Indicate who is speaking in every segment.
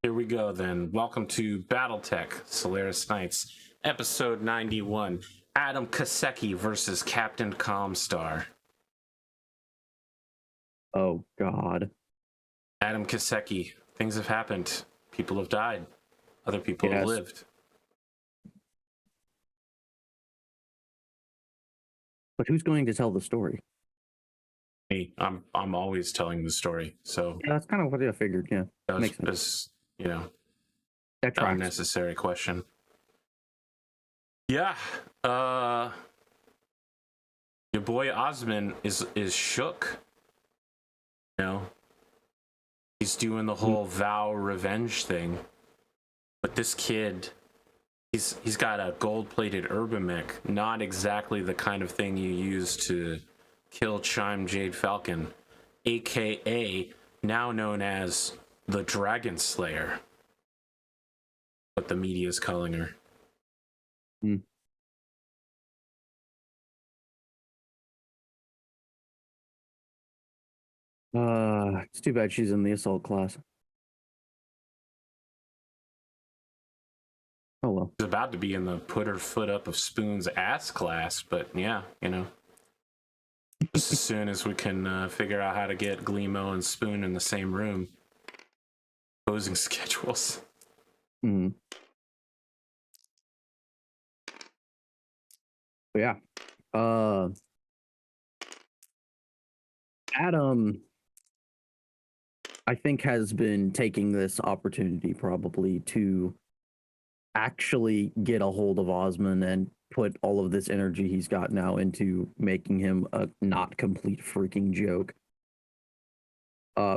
Speaker 1: Here we go then. Welcome to Battletech Solaris Nights, episode 91. Adam Kiseki versus Captain Comstar.
Speaker 2: Oh, God.
Speaker 1: Adam Kiseki. Things have happened. People have died. Other people have lived.
Speaker 2: But who's going to tell the story?
Speaker 1: Me. I'm always telling the story. So
Speaker 2: yeah, that's kind of what I figured. Yeah,
Speaker 1: that
Speaker 2: makes sense.
Speaker 1: was, you know,
Speaker 2: that
Speaker 1: an unnecessary question. Yeah. Your boy Osman is shook. You know, he's doing the whole vow revenge thing. But this kid, he's got a gold-plated urban mech, not exactly the kind of thing you use to kill Chime Jade Falcon, aka now known as the Dragon Slayer. What the media is calling her.
Speaker 2: It's too bad she's in the assault class. Oh well.
Speaker 1: She's about to be in the put her foot up of Spoon's ass class, but yeah, you know. Just as soon as we can figure out how to get Gleemo and Spoon in the same room. Opposing schedules.
Speaker 2: Yeah. Adam, I think, has been taking this opportunity probably to actually get a hold of Osman and put all of this energy he's got now into making him a not complete freaking joke.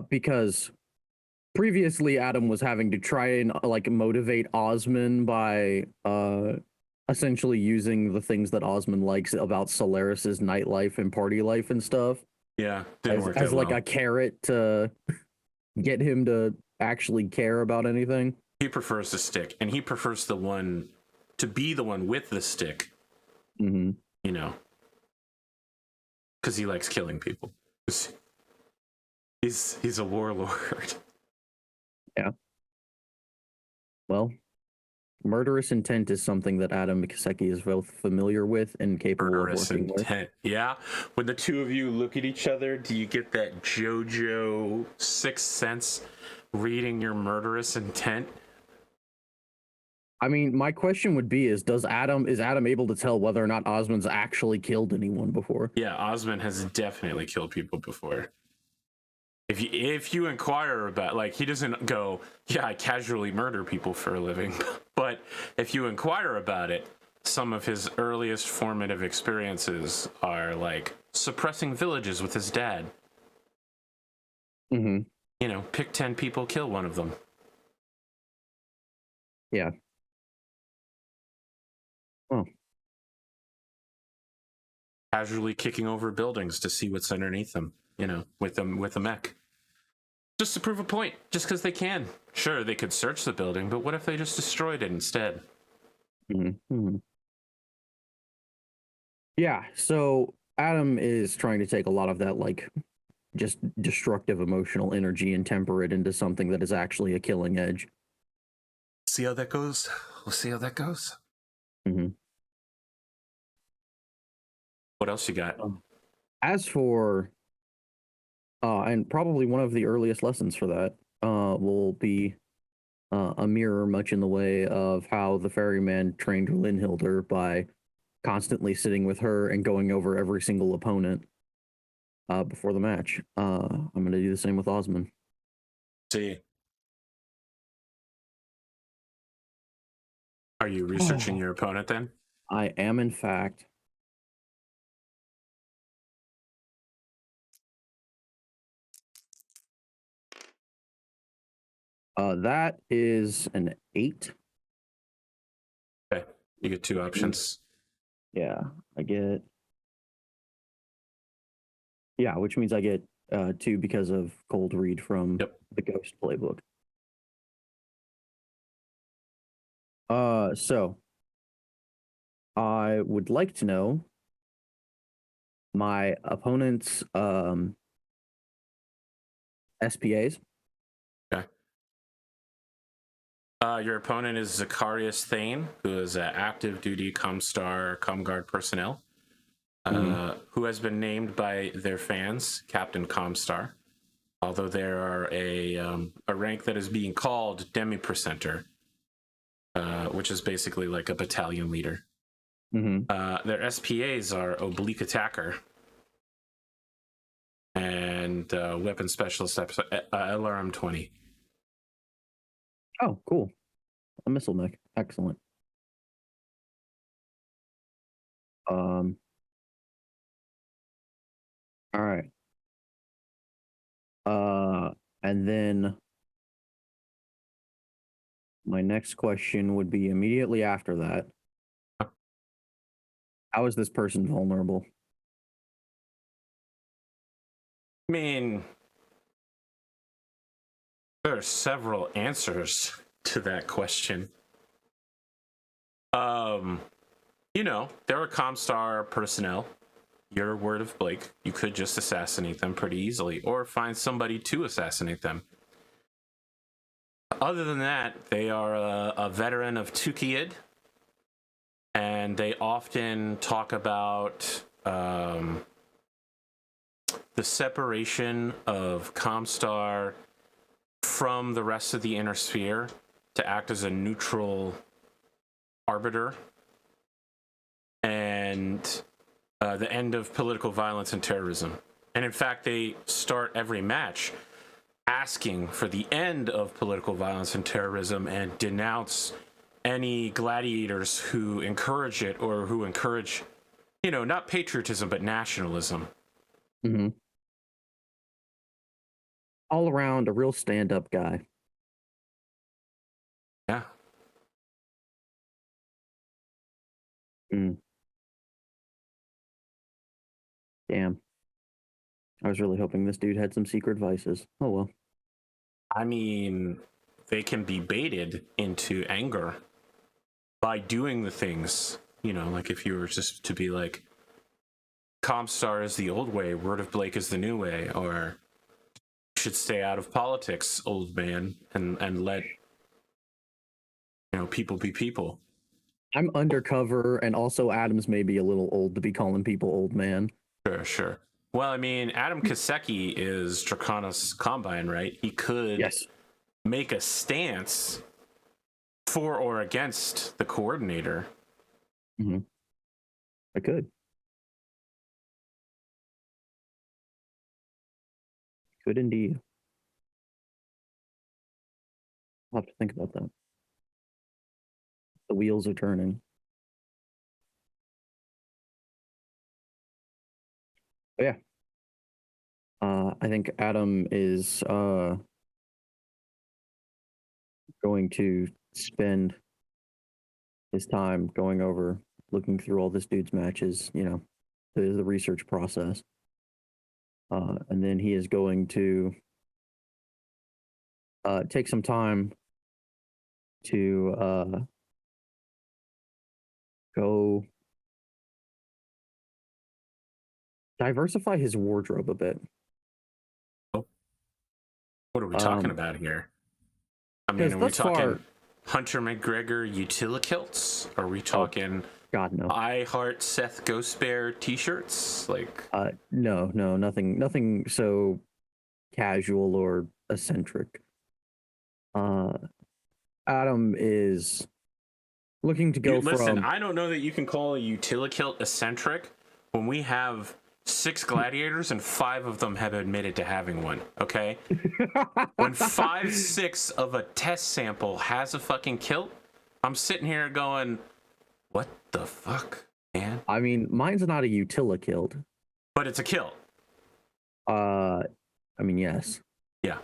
Speaker 2: Because previously Adam was having to try and like motivate Osman by essentially using the things that Osman likes about Solaris's nightlife and party life and stuff.
Speaker 1: Yeah,
Speaker 2: as like
Speaker 1: well.
Speaker 2: a carrot to get him to actually care about anything.
Speaker 1: He prefers the stick, and he prefers the one to be the one with the stick. You know, because he likes killing people. He's a warlord.
Speaker 2: Yeah. Well, murderous intent is something that Adam Kiseki is both familiar with and capable of working with.
Speaker 1: Yeah. When the two of you look at each other, do you get that JoJo Sixth Sense reading your murderous intent?
Speaker 2: I mean, my question would be: is Adam able to tell whether or not Osman's actually killed anyone before?
Speaker 1: Yeah, Osman has definitely killed people before. If you inquire about, like, he doesn't go, yeah, I casually murder people for a living, but if you inquire about it, some of his earliest formative experiences are like suppressing villages with his dad. You know, pick 10 people, kill one of them.
Speaker 2: Yeah. Oh.
Speaker 1: Casually kicking over buildings to see what's underneath them, you know, with a mech. Just to prove a point, just because they can. Sure, they could search the building, but what if they just destroyed it instead?
Speaker 2: Yeah, so Adam is trying to take a lot of that, like, just destructive emotional energy and temper it into something that is actually a killing edge.
Speaker 1: See how that goes? We'll see how that goes. What else you got?
Speaker 2: As for, and probably one of the earliest lessons for that will be a mirror much in the way of how the ferryman trained Linhilder by constantly sitting with her and going over every single opponent before the match. I'm going to do the same with Osman.
Speaker 1: See. Are you researching your opponent then?
Speaker 2: I am, in fact. That is an 8.
Speaker 1: Okay, you get 2 options.
Speaker 2: Yeah, I get. Yeah, which means I get 2 because of cold read from the Ghost playbook. So I would like to know my opponent's SPAs.
Speaker 1: Okay. Your opponent is Zacharias Thane, who is an active duty Comstar Comguard personnel, who has been named by their fans Captain Comstar. Although there are a rank that is being called demi-percenter, which is basically like a battalion leader. Their SPAs are oblique attacker and weapon specialist LRM 20.
Speaker 2: Oh, cool. A missile mech. Excellent. All right. And then my next question would be immediately after that. How is this person vulnerable?
Speaker 1: I mean, there are several answers to that question. There are Comstar personnel. You're word of Blake. You could just assassinate them pretty easily, or find somebody to assassinate them. Other than that, they are a veteran of Tukiyid, and they often talk about the separation of Comstar from the rest of the inner sphere to act as a neutral arbiter, and the end of political violence and terrorism. And in fact, they start every match asking for the end of political violence and terrorism and denounce any gladiators who encourage it or who encourage, not patriotism, but nationalism.
Speaker 2: All around a real stand-up guy.
Speaker 1: Yeah.
Speaker 2: Damn. I was really hoping this dude had some secret vices. Oh well.
Speaker 1: I mean, they can be baited into anger by doing the things, like if you were just to be like, Comstar is the old way, word of Blake is the new way, or you should stay out of politics, old man, and let people be people.
Speaker 2: I'm undercover, and also Adam's maybe a little old to be calling people old man.
Speaker 1: Sure. Well, I mean, Adam Kiseki is Draconis Combine, right? He could make a stance for or against the coordinator.
Speaker 2: I could. Could indeed. I'll have to think about that. The wheels are turning. But yeah. I think Adam is going to spend his time going over, looking through all this dude's matches, the research process. And then he is going to take some time to go diversify his wardrobe a bit.
Speaker 1: What are we talking about here? I mean, are we talking Hunter McGregor utility-kilts? Are we talking
Speaker 2: God, no.
Speaker 1: I Heart Seth Ghost Bear t-shirts? Like
Speaker 2: no, nothing so casual or eccentric. Adam is looking to go
Speaker 1: listen,
Speaker 2: from...
Speaker 1: I don't know that you can call a utility-kilt eccentric when we have 6 gladiators and 5 of them have admitted to having one, okay? When 5/6 of a test sample has a fucking kilt, I'm sitting here going, what the fuck, man?
Speaker 2: I mean, mine's not a utility-kilt.
Speaker 1: But it's a kilt.
Speaker 2: I mean, yes.
Speaker 1: Yeah.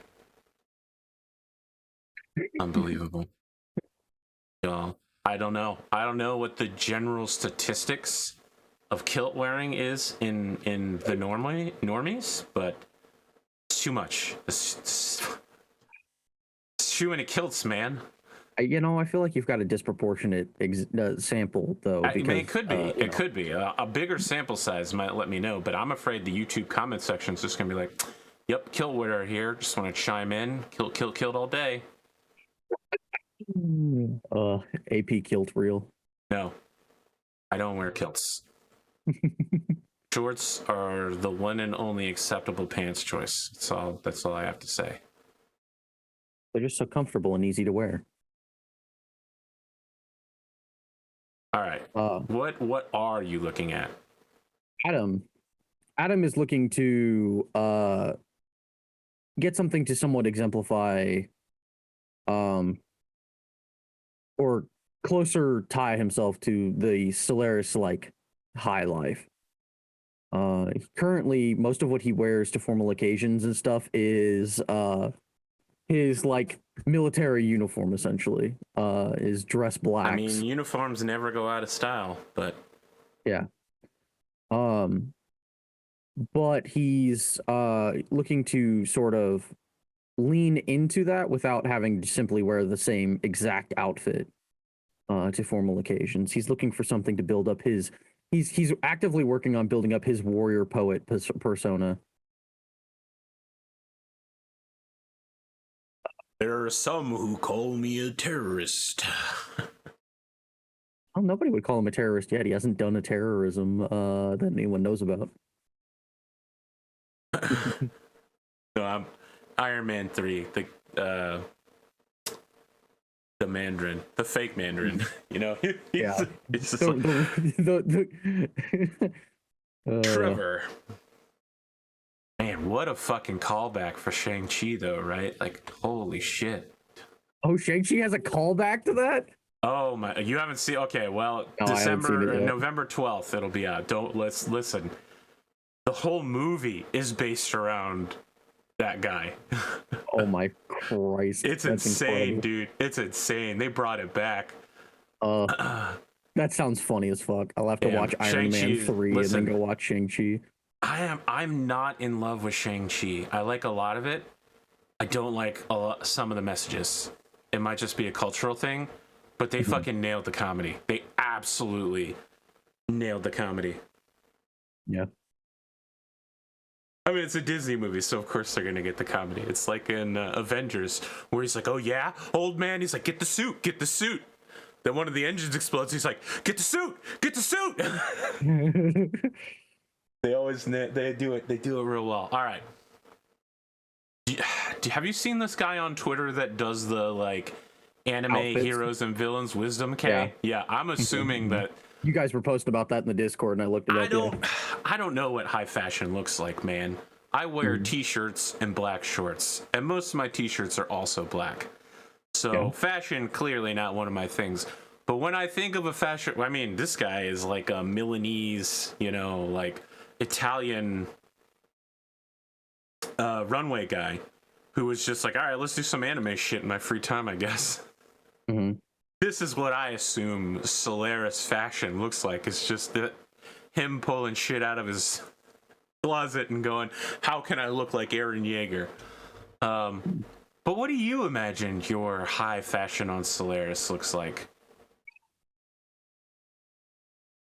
Speaker 1: Unbelievable. Y'all, I don't know what the general statistics of kilt wearing is in the normies, but it's too much. It's too many kilts, man.
Speaker 2: I feel like you've got a disproportionate sample, though.
Speaker 1: I mean, it could be. It could be. A bigger sample size might let me know, but I'm afraid the YouTube comment section is just going to be like, yep, kilt wearer here. Just want to chime in. Kilt all day.
Speaker 2: AP kilt real.
Speaker 1: No, I don't wear kilts. Shorts are the one and only acceptable pants choice. That's all I have to say.
Speaker 2: They're just so comfortable and easy to wear.
Speaker 1: All right. What are you looking at?
Speaker 2: Adam is looking to get something to somewhat exemplify or closer tie himself to the Solaris like high life. Currently most of what he wears to formal occasions and stuff is his like military uniform, essentially. Is dress blacks.
Speaker 1: I mean, uniforms never go out of style, but
Speaker 2: yeah. But he's looking to sort of lean into that without having to simply wear the same exact outfit to formal occasions. He's looking for something to build up his. He's actively working on building up his warrior poet persona.
Speaker 1: there are some who call me a terrorist.
Speaker 2: Well, nobody would call him a terrorist yet. He hasn't done a terrorism that anyone knows about.
Speaker 1: No, Iron Man 3, the Mandarin, the fake Mandarin. You know,
Speaker 2: Yeah.
Speaker 1: It's just like, Trevor. Man, what a fucking callback for Shang-Chi, though, right? Like, holy shit.
Speaker 2: Oh, Shang-Chi has a callback to that?
Speaker 1: Oh my! You haven't seen? Okay, well,
Speaker 2: No,
Speaker 1: November 12th, it'll be out. Let's listen. The whole movie is based around that guy.
Speaker 2: Oh my Christ!
Speaker 1: It's insane, incredible. Dude. It's insane. They brought it back.
Speaker 2: That sounds funny as fuck. I'll have to watch Iron Man 3 and then go watch Shang-Chi.
Speaker 1: I'm not in love with Shang-Chi. I like a lot of it. I don't like some of the messages. It might just be a cultural thing, but they fucking nailed the comedy. They absolutely nailed the comedy.
Speaker 2: Yeah.
Speaker 1: I mean, it's a Disney movie, so of course they're gonna get the comedy. It's like in Avengers, where he's like, "Oh yeah, old man." He's like, "Get the suit, get the suit." Then one of the engines explodes. He's like, "Get the suit, get the suit." They do it real well. All right. Have you seen this guy on Twitter that does the like anime outfits? Heroes and villains wisdom K? Yeah, I'm assuming that
Speaker 2: you guys were posting about that in the Discord, and I looked it up.
Speaker 1: I don't know what high fashion looks like, man. I wear t-shirts and black shorts, and most of my t-shirts are also black. So fashion, clearly not one of my things. But when I think of a fashion, I mean, this guy is like a Milanese, you know, like Italian runway guy who was just like, all right, let's do some anime shit in my free time, I guess. This is what I assume Solaris fashion looks like. It's just that him pulling shit out of his closet and going, how can I look like Eren Yeager? But what do you imagine your high fashion on Solaris looks like?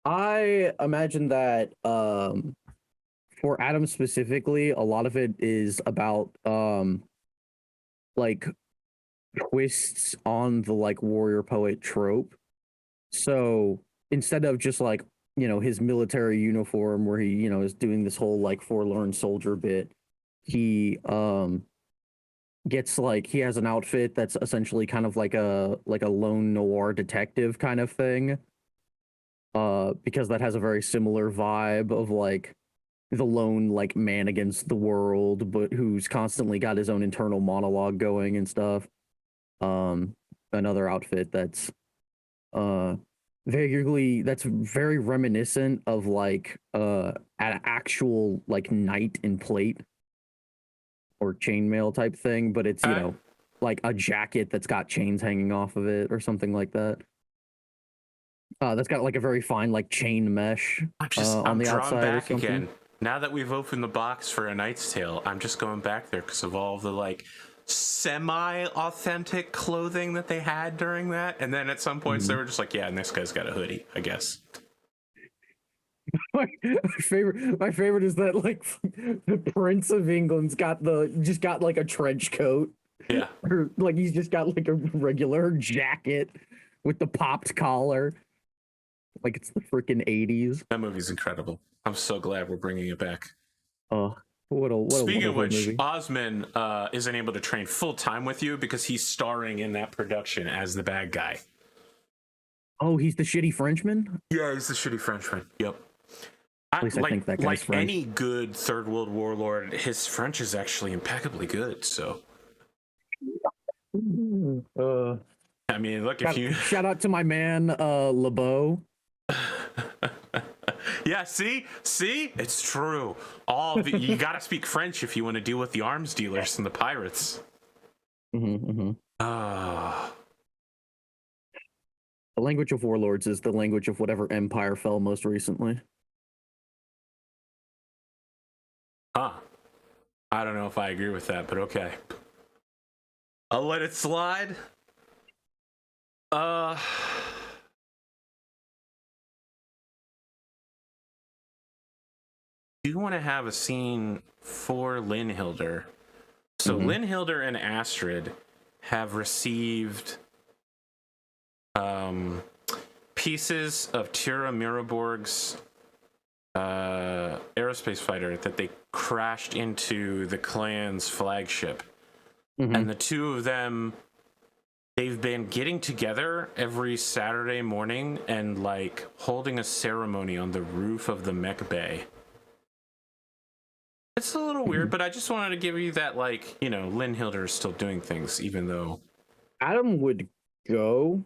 Speaker 2: I imagine that for Adam specifically, a lot of it is about like twists on the like warrior poet trope. So instead of just like, you know, his military uniform where he, you know, is doing this whole like forlorn soldier bit, he gets like he has an outfit that's essentially kind of like a lone noir detective kind of thing. Because that has a very similar vibe of like the lone like man against the world, but who's constantly got his own internal monologue going and stuff. Another outfit that's vaguely that's very reminiscent of like an actual like knight in plate or chainmail type thing, but it's, you know, like a jacket that's got chains hanging off of it or something like that. That's got like a very fine like chain mesh on the outside or something. Again.
Speaker 1: Now that we've opened the box for A Knight's Tale, I'm just going back there because of all the like semi-authentic clothing that they had during that, and then at some points they were just like, yeah, and this guy's got a hoodie, I guess.
Speaker 2: My favorite is that like the Prince of England's got like a trench coat.
Speaker 1: Yeah.
Speaker 2: Or like he's just got like a regular jacket with the popped collar, like it's the freaking 80s.
Speaker 1: That movie's incredible. I'm so glad we're bringing it back.
Speaker 2: Oh, what a
Speaker 1: Speaking of
Speaker 2: wonderful
Speaker 1: which,
Speaker 2: movie.
Speaker 1: Osman isn't able to train full time with you because he's starring in that production as the bad guy.
Speaker 2: Oh, he's the shitty Frenchman?
Speaker 1: Yeah, he's the shitty Frenchman. Yep.
Speaker 2: At least I think that guy's
Speaker 1: like
Speaker 2: French.
Speaker 1: any good Third World warlord, his French is actually impeccably good. So, I mean, look, if you
Speaker 2: shout out to my man LeBeau.
Speaker 1: yeah, see, it's true. You got to speak French if you want to deal with the arms dealers and the pirates. Ah.
Speaker 2: The language of warlords is the language of whatever empire fell most recently.
Speaker 1: Huh. I don't know if I agree with that, but okay. I'll let it slide. Do you want to have a scene for Linhilder? So Linhilder and Astrid have received pieces of Tira Miraborg's aerospace fighter that they crashed into the clan's flagship. And the two of them, they've been getting together every Saturday morning and like holding a ceremony on the roof of the Mech Bay. It's a little weird, but I just wanted to give you that, like, you know, Linhilder is still doing things, even though
Speaker 2: Adam would go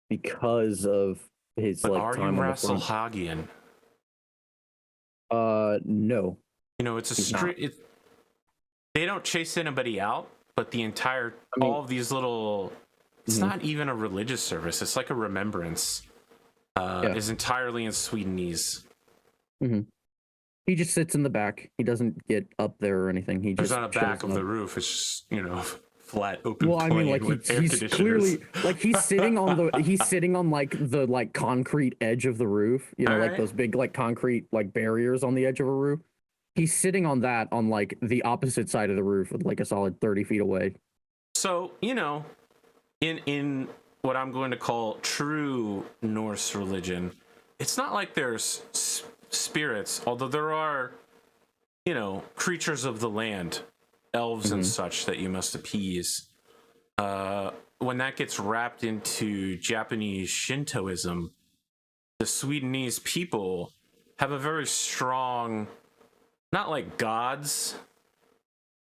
Speaker 2: because of his
Speaker 1: but
Speaker 2: like
Speaker 1: are
Speaker 2: time
Speaker 1: you
Speaker 2: on the front.
Speaker 1: Rasselhagian?
Speaker 2: No.
Speaker 1: You know, it's a street. They don't chase anybody out, but the entire all of these little. It's not even a religious service. It's like a remembrance. Is entirely in Swedenese.
Speaker 2: He just sits in the back. He doesn't get up there or anything. He just
Speaker 1: on the back of the roof. It's just, you know, flat open.
Speaker 2: Well, I mean, like he's clearly like he's sitting on like the like concrete edge of the roof. You know, like those big like concrete like barriers on the edge of a roof. He's sitting on that on like the opposite side of the roof, with like a solid 30 feet away.
Speaker 1: So, you know, in what I'm going to call true Norse religion, it's not like there's spirits, although there are, you know, creatures of the land, elves and such that you must appease. When that gets wrapped into Japanese Shintoism, the Swedenese people have a very strong, not like gods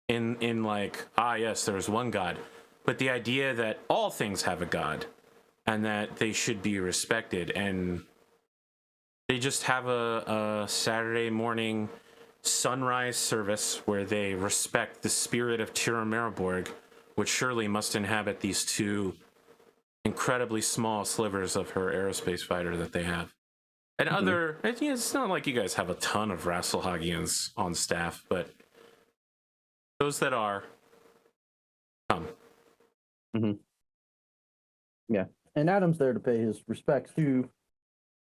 Speaker 1: in like, yes, there's one god, but the idea that all things have a god and that they should be respected. And they just have a Saturday morning sunrise service where they respect the spirit of Tira Miraborg, which surely must inhabit these two incredibly small slivers of her aerospace fighter that they have. And it's not like you guys have a ton of Rasselhagians on staff, but those that are, come.
Speaker 2: Yeah. And Adam's there to pay his respects to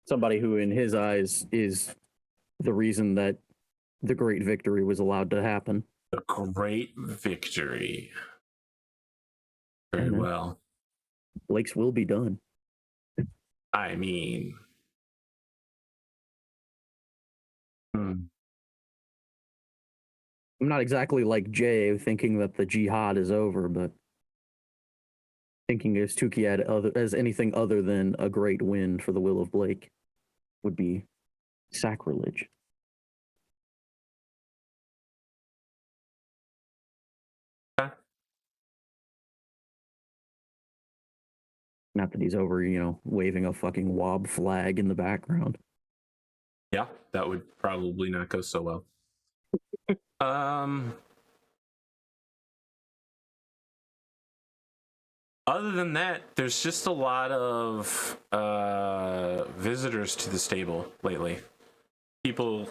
Speaker 2: somebody who, in his eyes, is the reason that the great victory was allowed to happen.
Speaker 1: The great victory. Very well.
Speaker 2: Blake's will be done.
Speaker 1: I mean,
Speaker 2: I'm not exactly like Jay thinking that the jihad is over, but thinking as Tukiad as anything other than a great win for the will of Blake would be sacrilege. Not that he's over, you know, waving a fucking wob flag in the background.
Speaker 1: Yeah, that would probably not go so well. Other than that, there's just a lot of visitors to the stable lately. People,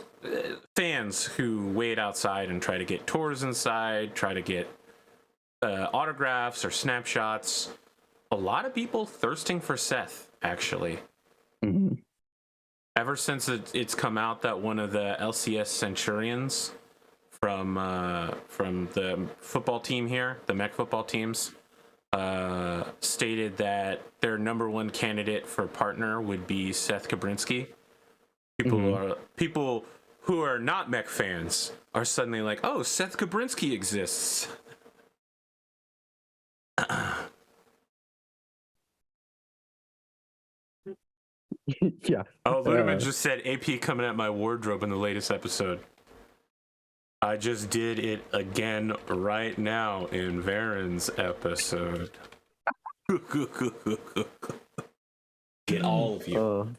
Speaker 1: fans who wait outside and try to get tours inside, try to get autographs or snapshots. A lot of people thirsting for Seth, actually. Ever since it's come out that one of the LCS Centurions from the football team here, the Mech football teams, stated that their number one candidate for partner would be Seth Kabrinsky. People who are not Mech fans are suddenly like, "Oh, Seth Kabrinsky exists."
Speaker 2: Yeah.
Speaker 1: Oh, Ludeman just said AP coming at my wardrobe in the latest episode. I just did it again right now in Varen's episode. Get all of you.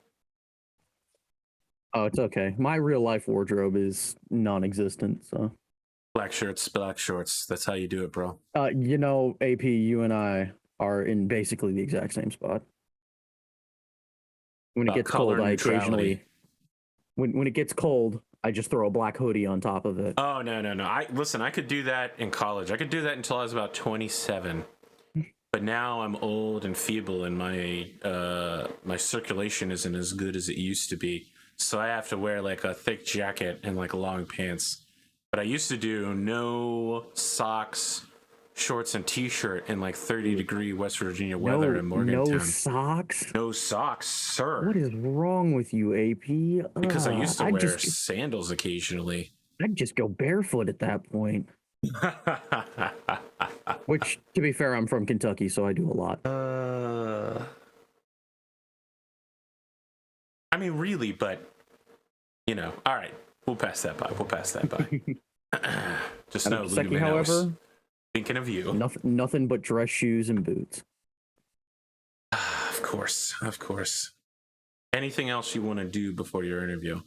Speaker 2: Oh, it's okay. My real life wardrobe is non-existent, so.
Speaker 1: Black shirts, black shorts. That's how you do it, bro.
Speaker 2: You know, AP, you and I are in basically the exact same spot. When it gets
Speaker 1: Color
Speaker 2: cold, I
Speaker 1: neutrality.
Speaker 2: occasionally, when it gets cold, I just throw a black hoodie on top of it.
Speaker 1: Oh no. I could do that in college. I could do that until I was about 27. But now I'm old and feeble, and my circulation isn't as good as it used to be. So I have to wear like a thick jacket and like long pants. But I used to do no socks, shorts, and t-shirt in like 30-degree West Virginia weather in Morgantown.
Speaker 2: No socks?
Speaker 1: No socks, sir.
Speaker 2: What is wrong with you, AP?
Speaker 1: Because I used to wear sandals occasionally.
Speaker 2: I'd just go barefoot at that point. Which, to be fair, I'm from Kentucky, so I do a lot.
Speaker 1: I mean, really, but, you know, all right. We'll pass that by. Just know,
Speaker 2: Kiseki, however,
Speaker 1: thinking of you.
Speaker 2: Nothing but dress shoes and boots.
Speaker 1: Of course. Anything else you want to do before your interview?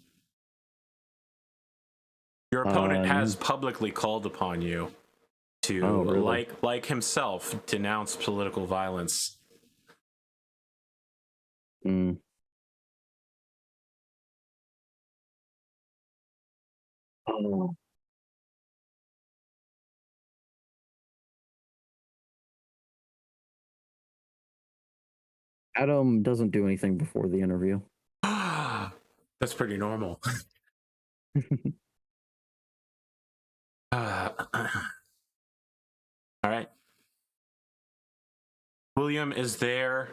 Speaker 1: Your opponent has publicly called upon you to, really? like himself, denounce political violence.
Speaker 2: Oh. Adam doesn't do anything before the interview.
Speaker 1: That's pretty normal. All right. William is there.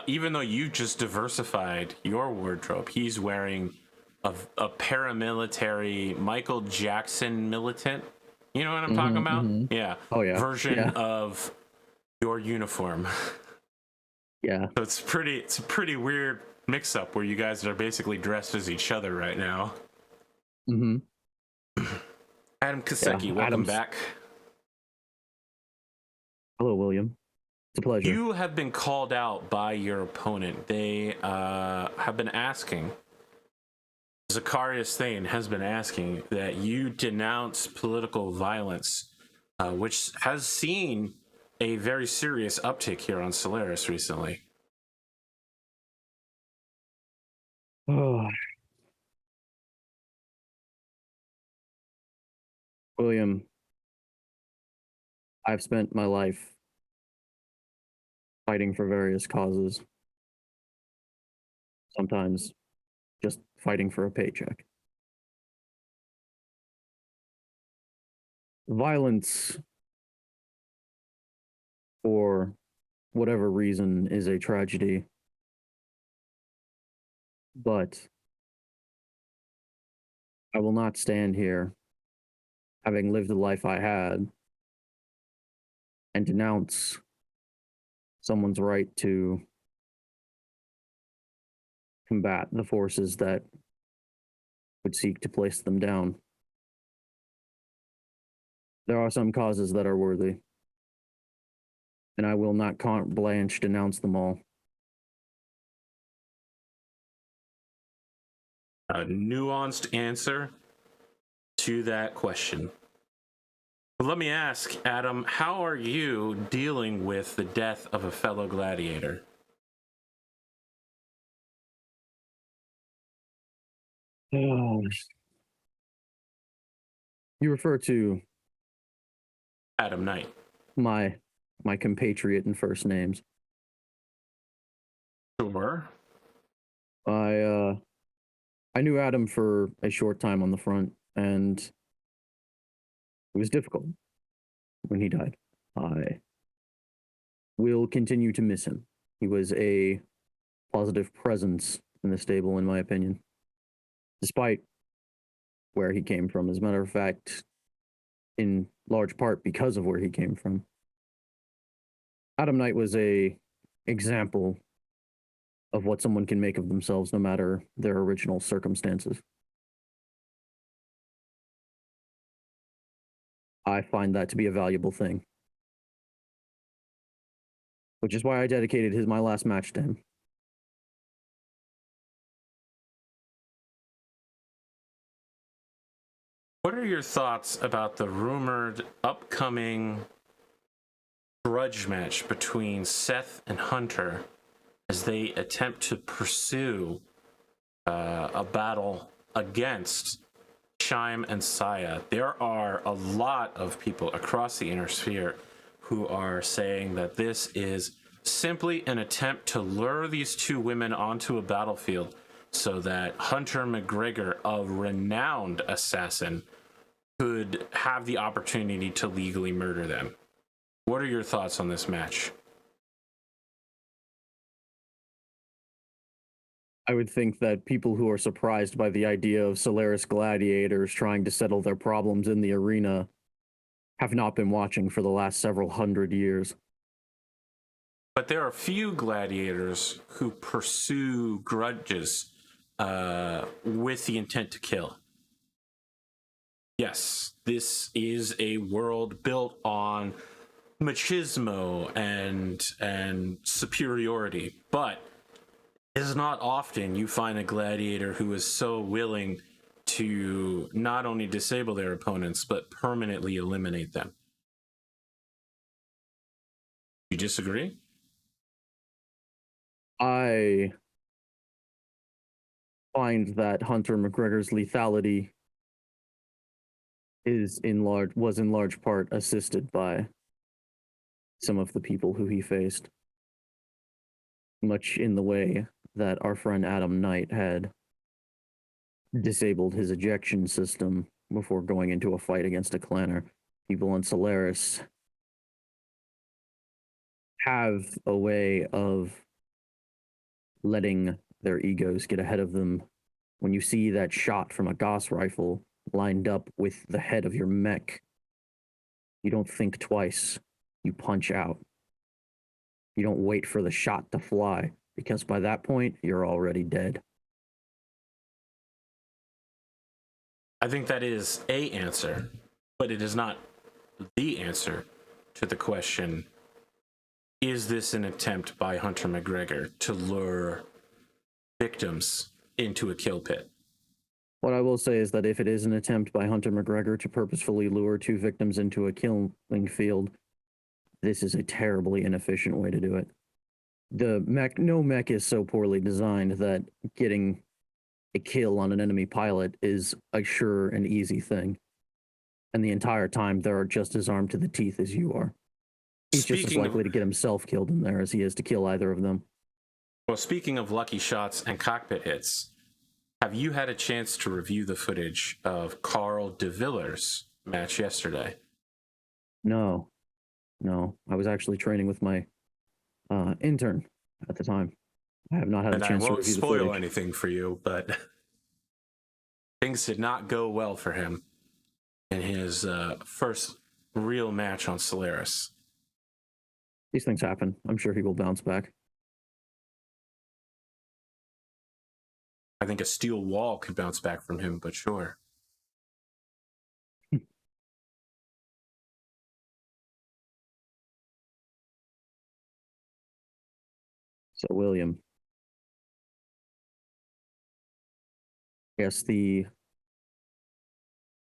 Speaker 1: Even though you just diversified your wardrobe, he's wearing a paramilitary Michael Jackson militant. You know what I'm talking about? Yeah.
Speaker 2: Oh yeah.
Speaker 1: Version of your uniform.
Speaker 2: Yeah.
Speaker 1: So it's a pretty weird mix up where you guys are basically dressed as each other right now. Adam Kiseki, welcome back.
Speaker 2: Hello, William. It's a pleasure.
Speaker 1: You have been called out by your opponent. They have been asking, Zacharias Thane has been asking that you denounce political violence, which has seen a very serious uptick here on Solaris recently.
Speaker 2: William, I've spent my life fighting for various causes. Sometimes just fighting for a paycheck. Violence, for whatever reason, is a tragedy. But I will not stand here, having lived the life I had, and denounce someone's right to combat the forces that would seek to place them down. There are some causes that are worthy, and I will not carte blanche denounce them all.
Speaker 1: A nuanced answer to that question. But let me ask, Adam, how are you dealing with the death of a fellow gladiator?
Speaker 2: You refer to
Speaker 1: Adam Knight,
Speaker 2: my compatriot in first names.
Speaker 1: Sure.
Speaker 2: I knew Adam for a short time on the front, and It was difficult when he died. I will continue to miss him. He was a positive presence in the stable, in my opinion, despite where he came from. As a matter of fact, in large part because of where he came from. Adam Knight was a example of what someone can make of themselves no matter their original circumstances. I find that to be a valuable thing, which is why I dedicated my last match to him.
Speaker 1: What are your thoughts about the rumored upcoming grudge match between Seth and Hunter as they attempt to pursue a battle against Shime and Saya? There are a lot of people across the inner sphere who are saying that this is simply an attempt to lure these two women onto a battlefield so that Hunter McGregor, a renowned assassin, could have the opportunity to legally murder them. What are your thoughts on this match?
Speaker 2: I would think that people who are surprised by the idea of Solaris gladiators trying to settle their problems in the arena have not been watching for the last several hundred years.
Speaker 1: But there are few gladiators who pursue grudges with the intent to kill. Yes, this is a world built on machismo and superiority, but it is not often you find a gladiator who is so willing to not only disable their opponents, but permanently eliminate them. You disagree?
Speaker 2: I find that Hunter McGregor's lethality was in large part assisted by some of the people who he faced, much in the way that our friend Adam Knight had disabled his ejection system before going into a fight against a clanner. People on Solaris have a way of letting their egos get ahead of them. When you see that shot from a Gauss rifle lined up with the head of your mech, you don't think twice. You punch out. You don't wait for the shot to fly, because by that point, you're already dead.
Speaker 1: I think that is a answer, but it is not the answer to the question, is this an attempt by Hunter McGregor to lure victims into a kill pit?
Speaker 2: What I will say is that if it is an attempt by Hunter McGregor to purposefully lure two victims into a killing field, this is a terribly inefficient way to do it. No mech is so poorly designed that getting a kill on an enemy pilot is a sure and easy thing. And the entire time, they're just as armed to the teeth as you are. He's just as likely to get himself killed in there as he is to kill either of them.
Speaker 1: Well, speaking of lucky shots and cockpit hits, have you had a chance to review the footage of Carl de Viller's match yesterday?
Speaker 2: No. I was actually training with my intern at the time. I have not had a chance to review the footage.
Speaker 1: I won't spoil anything for you, but things did not go well for him in his first real match on Solaris.
Speaker 2: These things happen. I'm sure he will bounce back.
Speaker 1: I think a steel wall could bounce back from him, but sure.
Speaker 2: So, William, I guess the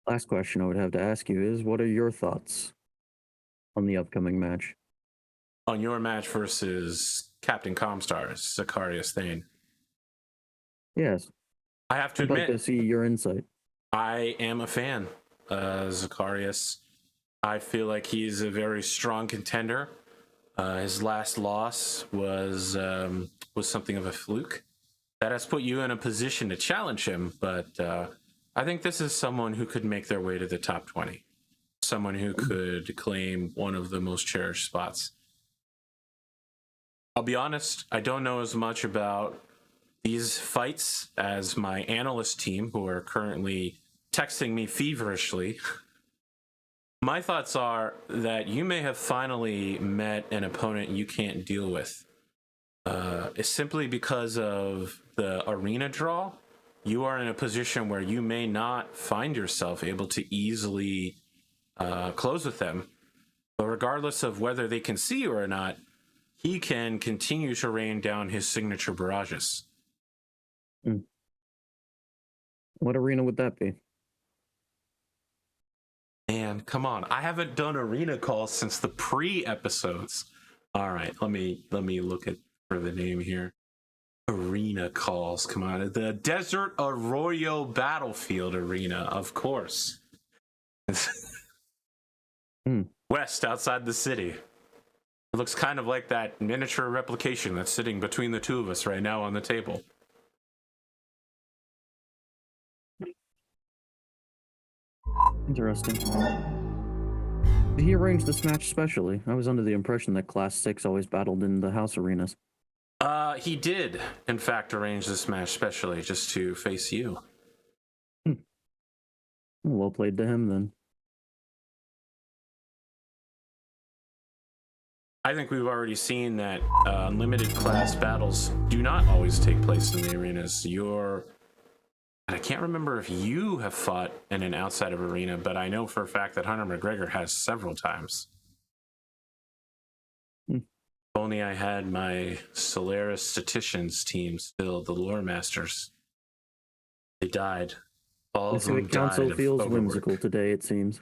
Speaker 2: last question I would have to ask you is, what are your thoughts on the upcoming match?
Speaker 1: On your match versus Captain Comstar, Zacharias Thane.
Speaker 2: Yes.
Speaker 1: I have to admit,
Speaker 2: I'd like to see your insight.
Speaker 1: I am a fan. Zacharias, I feel like he's a very strong contender. His last loss was something of a fluke. That has put you in a position to challenge him, but I think this is someone who could make their way to the top 20. someone who could claim one of the most cherished spots. I'll be honest, I don't know as much about these fights as my analyst team, who are currently texting me feverishly. My thoughts are that you may have finally met an opponent you can't deal with. It's simply because of the arena draw. You are in a position where you may not find yourself able to easily close with them. But regardless of whether they can see you or not, he can continue to rain down his signature barrages.
Speaker 2: What arena would that be?
Speaker 1: Man, come on. I haven't done arena calls since the pre-episodes. All right, let me look for the name here. Arena calls. Come on. The Desert Arroyo Battlefield Arena, of course. West, outside the city. It looks kind of like that miniature replication that's sitting between the two of us right now on the table.
Speaker 2: Interesting. Did he arrange this match specially? I was under the impression that Class 6 always battled in the house arenas.
Speaker 1: He did, in fact, arrange this match specially just to face you.
Speaker 2: Well played to him, then.
Speaker 1: I think we've already seen that limited class battles do not always take place in the arenas. I can't remember if you have fought in an outside of arena, but I know for a fact that Hunter McGregor has several times. If only I had my Solaris Statisticians team still, the Lore Masters. They died. All of them
Speaker 2: The council
Speaker 1: died
Speaker 2: feels
Speaker 1: of overwork.
Speaker 2: whimsical today, it seems.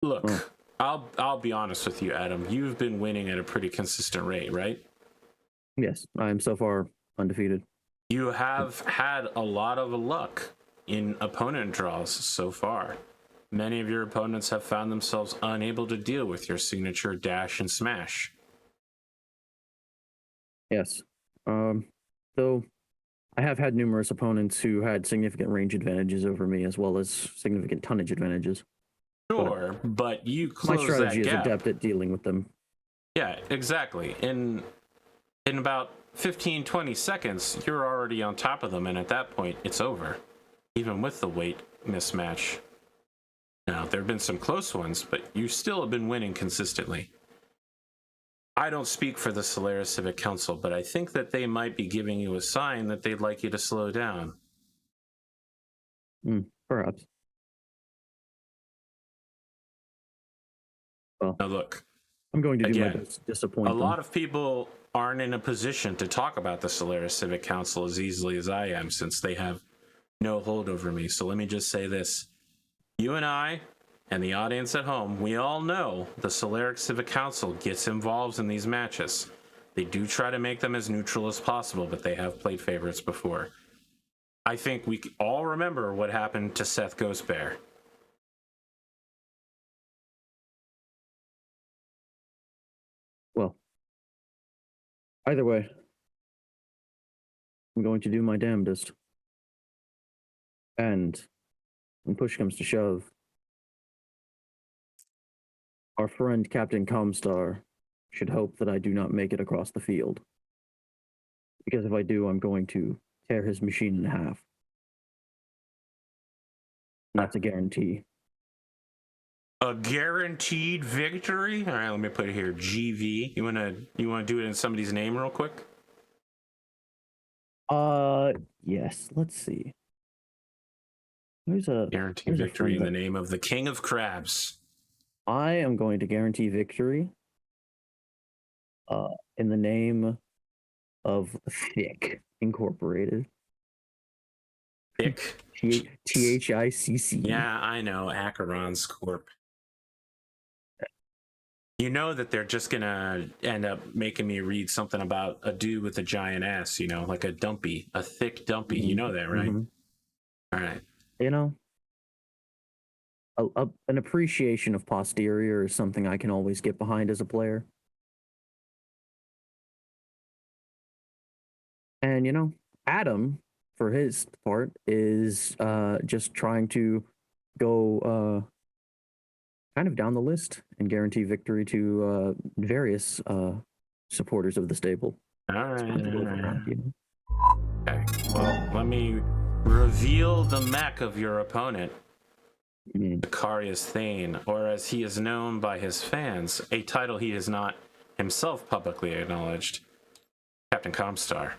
Speaker 1: Look, I'll be honest with you, Adam. You've been winning at a pretty consistent rate, right?
Speaker 2: Yes, I am so far undefeated.
Speaker 1: You have had a lot of luck in opponent draws so far. Many of your opponents have found themselves unable to deal with your signature dash and smash.
Speaker 2: Yes. Though I have had numerous opponents who had significant range advantages over me, as well as significant tonnage advantages.
Speaker 1: Sure, but you
Speaker 2: My
Speaker 1: close
Speaker 2: strategy
Speaker 1: that
Speaker 2: is
Speaker 1: gap.
Speaker 2: adept at dealing with them.
Speaker 1: Yeah, exactly. In about 15, 20 seconds, you're already on top of them, and at that point, it's over. Even with the weight mismatch. Now, there have been some close ones, but you still have been winning consistently. I don't speak for the Solaris Civic Council, but I think that they might be giving you a sign that they'd like you to slow down.
Speaker 2: Perhaps. Well,
Speaker 1: Now, look.
Speaker 2: I'm going to do my
Speaker 1: Again,
Speaker 2: best to disappoint them.
Speaker 1: A lot of people aren't in a position to talk about the Solaris Civic Council as easily as I am, since they have no hold over me. So let me just say this. You and I, and the audience at home, we all know the Solaris Civic Council gets involved in these matches. They do try to make them as neutral as possible, but they have played favorites before. I think we all remember what happened to Seth Ghostbear.
Speaker 2: Well, either way, I'm going to do my damnedest. And when push comes to shove, our friend Captain Comstar should hope that I do not make it across the field. Because if I do, I'm going to tear his machine in half. And that's a guarantee.
Speaker 1: A guaranteed victory? All right, let me put it here. GV. You wanna do it in somebody's name real quick?
Speaker 2: Yes. Let's see. There's a
Speaker 1: Guaranteed
Speaker 2: there's a
Speaker 1: victory in
Speaker 2: friend
Speaker 1: the name of the King of Crabs.
Speaker 2: I am going to guarantee victory. In the name of Thick Incorporated.
Speaker 1: Thick.
Speaker 2: THICC.
Speaker 1: Yeah, I know. Acheron's Corp. You know that they're just gonna end up making me read something about a dude with a giant ass, you know, like a dumpy, a thick dumpy. You know that, right? All right.
Speaker 2: You know, an appreciation of posterior is something I can always get behind as a player. And, you know, Adam for his part, is just trying to go kind of down the list and guarantee victory to various supporters of the stable.
Speaker 1: All
Speaker 2: Spread the love
Speaker 1: right.
Speaker 2: around, you know.
Speaker 1: Okay. Well, let me reveal the mech of your opponent, Sicarius Thane, or as he is known by his fans, a title he has not himself publicly acknowledged, Captain Comstar.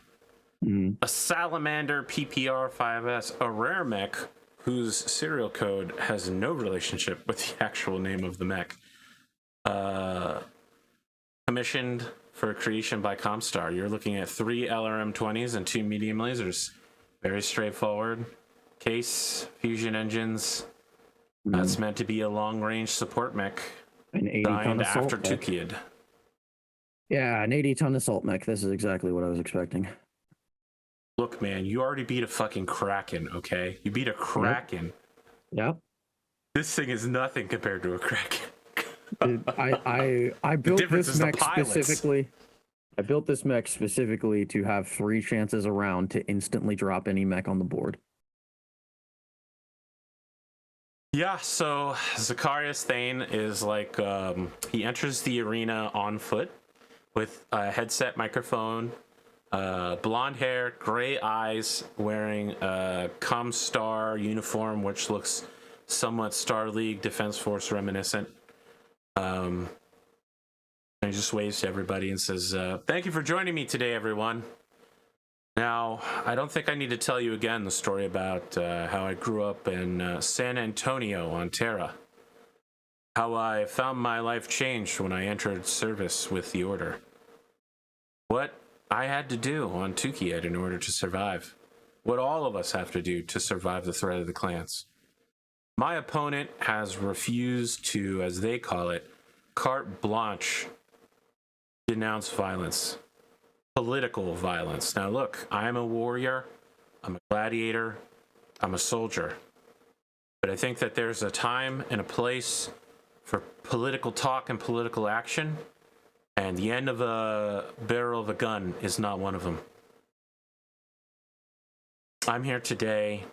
Speaker 1: A Salamander PPR 5S, a rare mech whose serial code has no relationship with the actual name of the mech. Commissioned for creation by Comstar. You're looking at 3 LRM-20s and 2 medium lasers. Very straightforward. Case, fusion engines. It's meant to be a long-range support mech.
Speaker 2: An 80-ton
Speaker 1: Designed
Speaker 2: assault
Speaker 1: after
Speaker 2: mech.
Speaker 1: Tukid.
Speaker 2: Yeah, an 80-ton assault mech. This is exactly what I was expecting.
Speaker 1: Look, man, you already beat a fucking Kraken, okay? You beat a Kraken.
Speaker 2: Yep.
Speaker 1: This thing is nothing compared to a Kraken.
Speaker 2: I built this mech
Speaker 1: pilots.
Speaker 2: specifically. I built this mech specifically to have 3 chances around to instantly drop any mech on the board.
Speaker 1: Yeah, so Sicarius Thane is like, he enters the arena on foot with a headset microphone, blonde hair, gray eyes, wearing a Comstar uniform, which looks somewhat Star League Defense Force reminiscent. And he just waves to everybody and says, thank you for joining me today, everyone. Now, I don't think I need to tell you again the story about how I grew up in San Antonio on Terra. How I found my life changed when I entered service with the Order. What I had to do on Tukiyed in order to survive. What all of us have to do to survive the threat of the clans. My opponent has refused to, as they call it, carte blanche, denounce violence. Political violence. Now look, I'm a warrior, I'm a gladiator, I'm a soldier. But I think that there's a time and a place for political talk and political action, and the end of a barrel of a gun is not one of them. I'm here today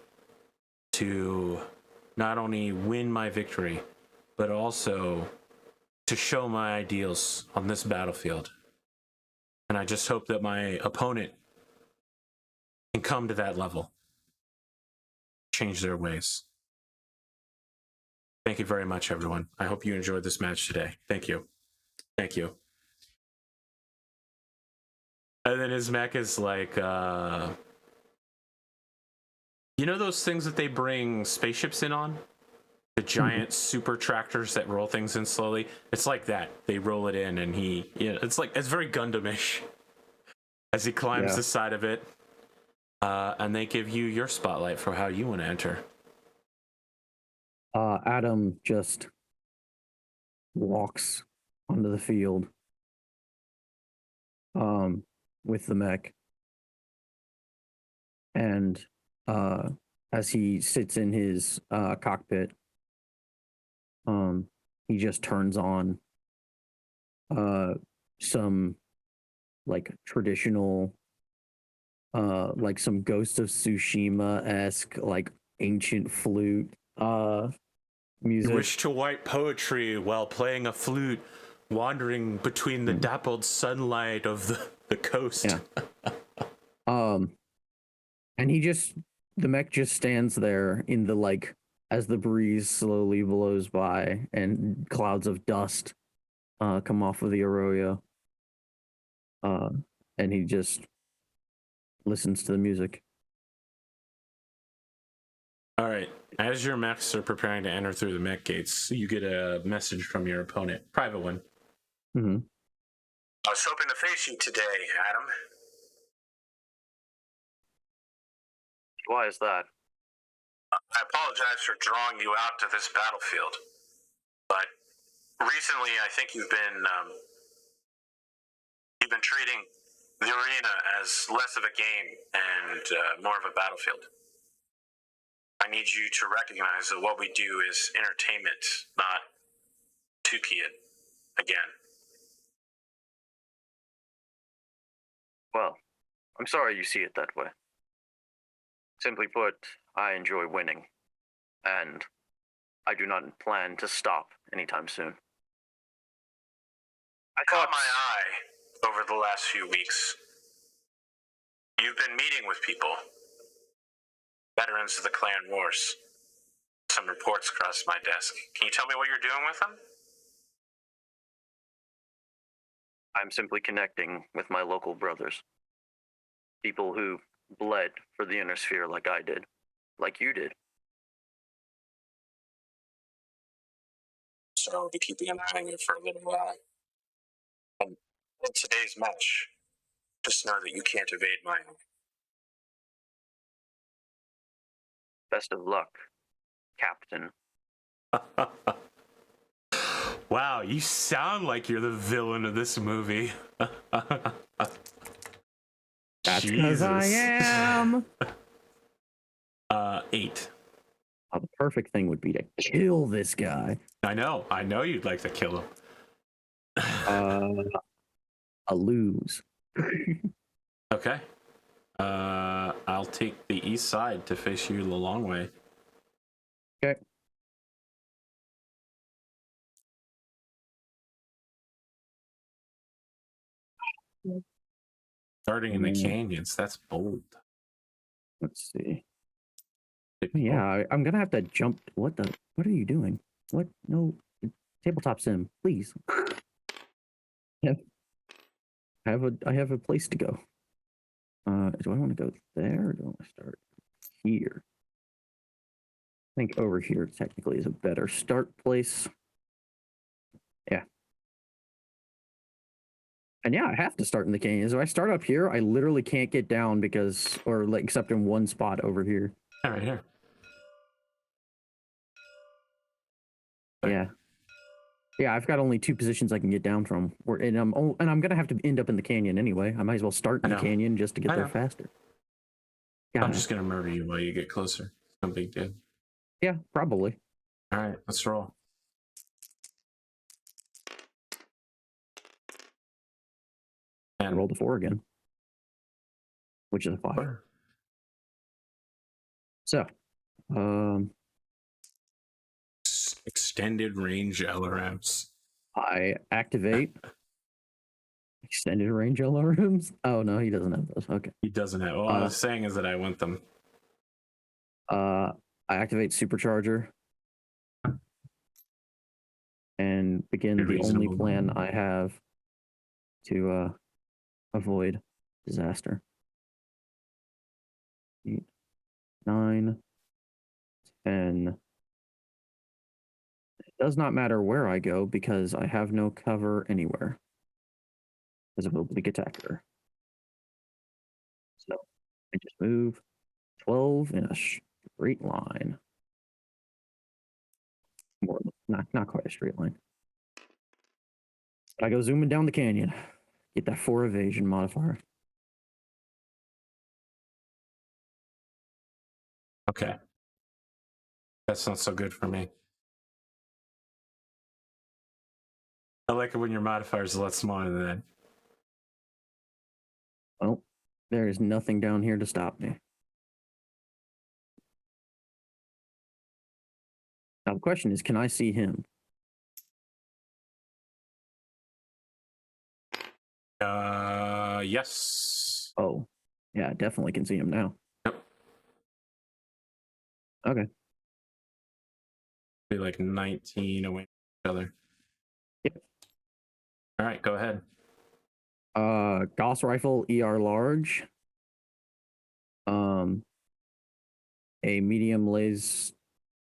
Speaker 1: to not only win my victory, but also to show my ideals on this battlefield. And I just hope that my opponent can come to that level, change their ways. Thank you very much, everyone. I hope you enjoyed this match today. Thank you. Thank you. And then his mech is like, you know those things that they bring spaceships in on? The giant super tractors that roll things in slowly? It's like that. They roll it in and it's very Gundam-ish as he climbs the side of it. And they give you your spotlight for how you want to enter.
Speaker 2: Adam just walks onto the field with the mech. And as he sits in his cockpit, he just turns on some like traditional like some Ghost of Tsushima-esque like ancient flute music.
Speaker 1: You wish to write poetry while playing a flute, wandering between the dappled sunlight of the coast.
Speaker 2: Yeah. And the mech just stands there in the like as the breeze slowly blows by and clouds of dust come off of the Arroyo. And he just listens to the music.
Speaker 1: All right. As your mechs are preparing to enter through the mech gates, you get a message from your opponent. Private one.
Speaker 2: Mm-hmm.
Speaker 1: I was hoping to face you today, Adam.
Speaker 2: Why is that?
Speaker 1: I apologize for drawing you out to this battlefield, but recently I think you've been treating the arena as less of a game and more of a battlefield. I need you to recognize that what we do is entertainment, not Tukiyed again.
Speaker 2: Well, I'm sorry you see it that way. Simply put, I enjoy winning, and I do not plan to stop anytime soon.
Speaker 1: I caught my eye over the last few weeks. You've been meeting with people, veterans of the clan wars. Some reports crossed my desk. Can you tell me what you're doing with them?
Speaker 2: I'm simply connecting with my local brothers. People who bled for the inner sphere like I did, like you did.
Speaker 1: So I'll be keeping an eye on you for a little while. And in today's match, just know that you can't evade my eye.
Speaker 2: Best of luck, Captain.
Speaker 1: Wow, you sound like you're the villain of this movie.
Speaker 2: That's because I am.
Speaker 1: 8.
Speaker 2: Oh, the perfect thing would be to kill this guy.
Speaker 1: I know you'd like to kill him.
Speaker 2: A lose.
Speaker 1: Okay. I'll take the east side to face you the long way.
Speaker 2: Okay.
Speaker 1: Starting in the canyons, that's bold.
Speaker 2: Let's see. Yeah, I'm gonna have to jump. What are you doing? What? No, tabletop sim, please. Yeah. I have a place to go. Do I want to go there or do I want to start here? I think over here technically is a better start place. Yeah. And yeah, I have to start in the canyons. If I start up here, I literally can't get down because, or like, except in one spot over here.
Speaker 1: Yeah, right here.
Speaker 2: Yeah. Yeah, I've got only 2 positions I can get down from. And I'm gonna have to end up in the canyon anyway. I might as well start in the canyon just to get there faster.
Speaker 1: I'm just gonna murder you while you get closer. No big deal.
Speaker 2: Yeah, probably.
Speaker 1: All right, let's roll.
Speaker 2: And I rolled a 4 again, which is a 5.
Speaker 1: 4.
Speaker 2: So,
Speaker 1: extended range LRMs.
Speaker 2: I activate extended range LRMs. Oh no, he doesn't have those. Okay.
Speaker 1: He doesn't have. All I was saying is that I want them.
Speaker 2: I activate supercharger and begin the only plan I have to avoid disaster. 8, 9, 10. It does not matter where I go because I have no cover anywhere as a oblique attacker. So I just move 12 in a straight line. More, not quite a straight line. But I go zooming down the canyon. Get that 4 evasion modifier.
Speaker 1: Okay. That's not so good for me. I like it when your modifier is a lot smaller than that.
Speaker 2: Well, there is nothing down here to stop me. Now the question is, can I see him?
Speaker 1: Yes.
Speaker 2: Oh, yeah, I definitely can see him now.
Speaker 1: Yep.
Speaker 2: Okay.
Speaker 1: Be like 19 away from each other.
Speaker 2: Yep.
Speaker 1: All right, go ahead.
Speaker 2: Gauss rifle, ER large. A medium laser.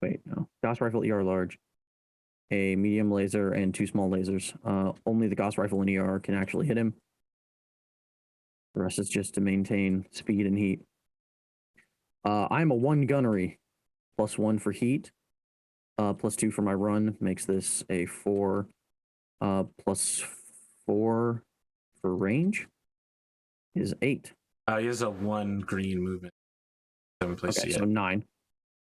Speaker 2: Wait, no. Gauss rifle, ER large. A medium laser and 2 small lasers. Only the Gauss rifle and ER can actually hit him. The rest is just to maintain speed and heat. I'm a 1 gunnery, +1 for heat, +2 for my run. Makes this a 4, +4 for range is 8.
Speaker 1: He has a 1 green movement. 7 places
Speaker 2: Okay,
Speaker 1: yet.
Speaker 2: so 9.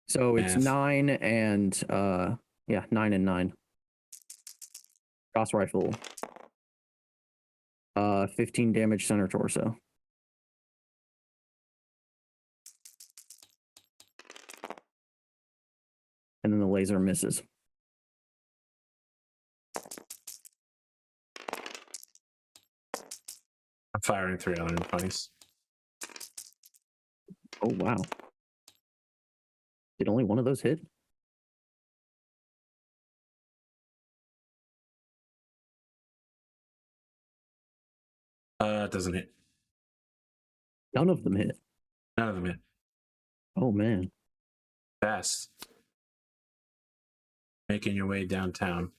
Speaker 2: So it's 9 and 9 and 9. Gauss rifle. 15 damage center torso. laser misses.
Speaker 1: I'm firing 320s.
Speaker 2: Oh wow! Did only one of those hit?
Speaker 1: It doesn't hit.
Speaker 2: None of them hit.
Speaker 1: None of them hit.
Speaker 2: Oh man!
Speaker 1: Fast. Making your way downtown.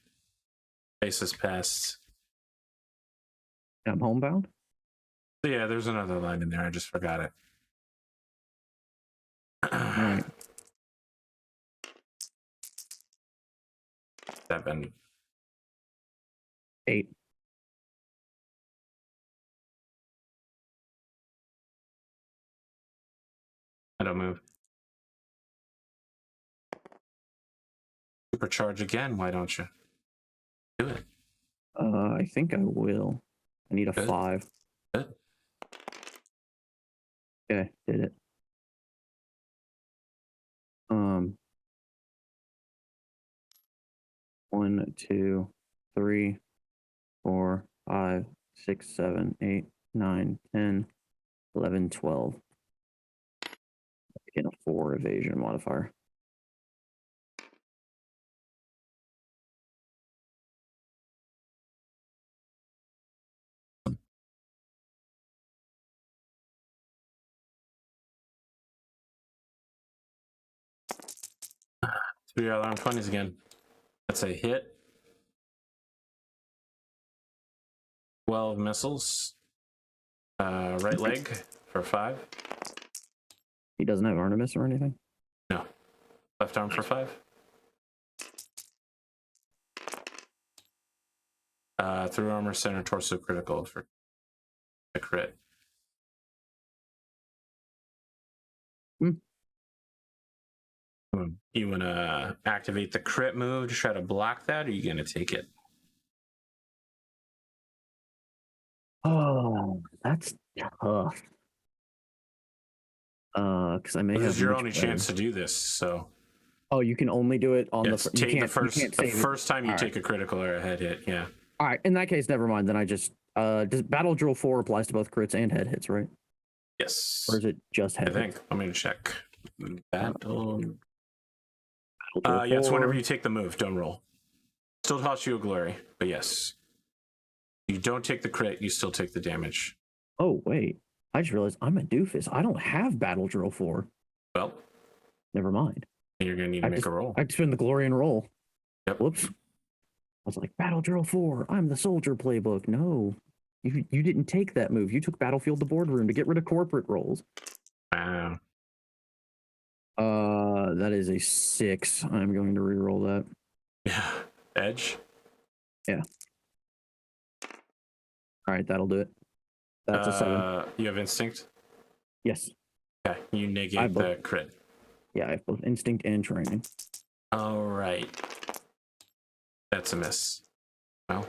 Speaker 1: Faces past.
Speaker 2: I'm homebound.
Speaker 1: Yeah, there's another line in there. I just forgot it.
Speaker 2: All right.
Speaker 1: 7.
Speaker 2: 8.
Speaker 1: I don't move. Supercharge again. Why don't you? Do it.
Speaker 2: I think I will. I need a
Speaker 1: Good.
Speaker 2: 5.
Speaker 1: Good.
Speaker 2: Okay, did it. 1, 2, 3, 4, 5, 6, 7, 8, 9, 10, 11, 12. Again, a 4 evasion modifier.
Speaker 1: Three alarm 20s again. That's a hit. 12 missiles. Right leg for 5.
Speaker 2: He doesn't have Artemis or anything?
Speaker 1: No. Left arm for 5. Through armor center torso critical for a crit. You want to activate the crit move to try to block that, or are you going to take it?
Speaker 2: Oh, that's tough. Because I may
Speaker 1: This
Speaker 2: have
Speaker 1: is your
Speaker 2: much
Speaker 1: only
Speaker 2: better.
Speaker 1: chance to do this, so.
Speaker 2: Oh, you can only do it on
Speaker 1: Yes,
Speaker 2: the.
Speaker 1: take
Speaker 2: You
Speaker 1: the
Speaker 2: can't.
Speaker 1: first.
Speaker 2: You can't
Speaker 1: The
Speaker 2: save
Speaker 1: first time you
Speaker 2: All
Speaker 1: take a critical or a head hit, yeah.
Speaker 2: All right. In that case, never mind. Then I just. Does Battle Drill 4 applies to both crits and head hits, right?
Speaker 1: Yes.
Speaker 2: Or is it just head
Speaker 1: I think.
Speaker 2: hits?
Speaker 1: I'm going to check. Battle.
Speaker 2: Battle Drill 4.
Speaker 1: Yes, whenever you take the move, don't roll. Still toss you a glory, but yes. You don't take the crit, you still take the damage.
Speaker 2: Oh, wait. I just realized I'm a doofus. I don't have Battle Drill 4.
Speaker 1: Well,
Speaker 2: Never mind.
Speaker 1: you're going to need to make a roll.
Speaker 2: I spend the glory and roll.
Speaker 1: Yep.
Speaker 2: Whoops. I was like, Battle Drill 4. I'm the soldier playbook. No. You didn't take that move. You took Battlefield the Boardroom to get rid of corporate roles.
Speaker 1: Wow.
Speaker 2: That is a 6. I'm going to re-roll that.
Speaker 1: Yeah. Edge?
Speaker 2: Yeah. All right, that'll do it. That's a 7.
Speaker 1: You have instinct?
Speaker 2: Yes.
Speaker 1: Okay, you negate the crit.
Speaker 2: Yeah, I have both instinct and training.
Speaker 1: All right. That's a miss. Well.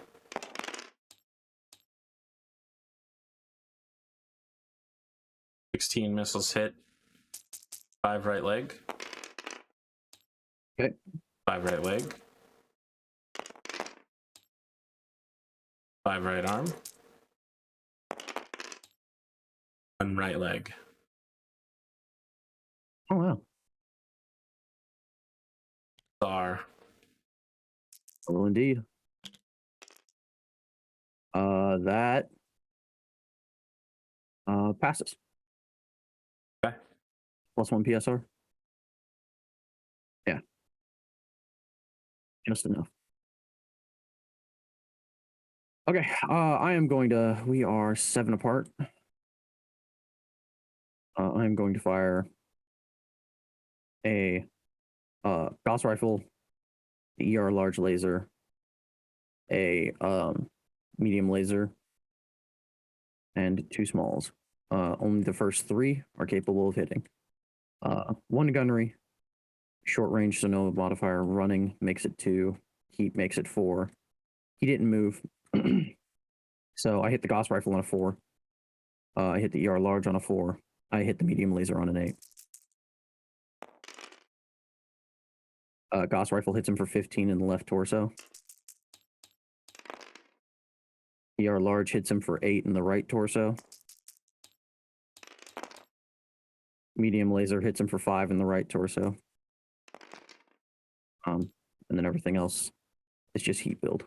Speaker 1: $16 missiles hit. 5 right leg.
Speaker 2: Okay.
Speaker 1: 5 right leg. 5 right arm. 1 right leg.
Speaker 2: Oh, wow.
Speaker 1: Star.
Speaker 2: Well, indeed. That passes.
Speaker 1: Okay.
Speaker 2: +1 PSR. Yeah. Just enough. Okay, I am going to. We are 7 apart. I'm going to fire a Gauss rifle, the ER large laser, a medium laser, and 2 smalls. Only the first 3 are capable of hitting. 1 gunnery, short range, so no modifier. Running makes it 2. Heat makes it 4. He didn't move. So I hit the Gauss rifle on a 4. I hit the ER large on a 4. I hit the medium laser on an 8. Gauss rifle hits him for 15 in the left torso. ER large hits him for 8 in the right torso. Medium laser hits him for 5 in the right torso. And then everything else is just heat build.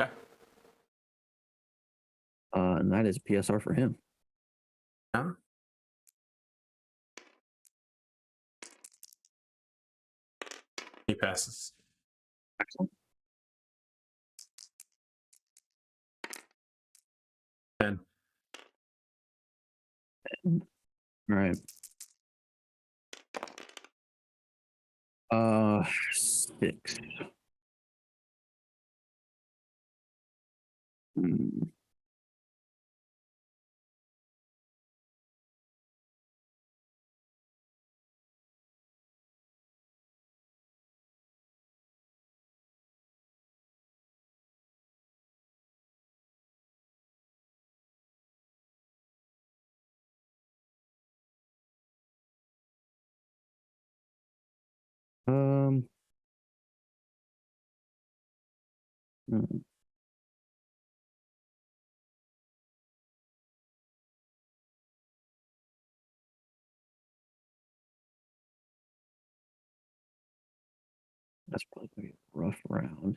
Speaker 1: Okay.
Speaker 2: And that is PSR for him.
Speaker 1: Yeah. He passes.
Speaker 2: Excellent.
Speaker 1: 10.
Speaker 2: All right. 6. Hmm. Hmm. That's probably gonna be a rough round. No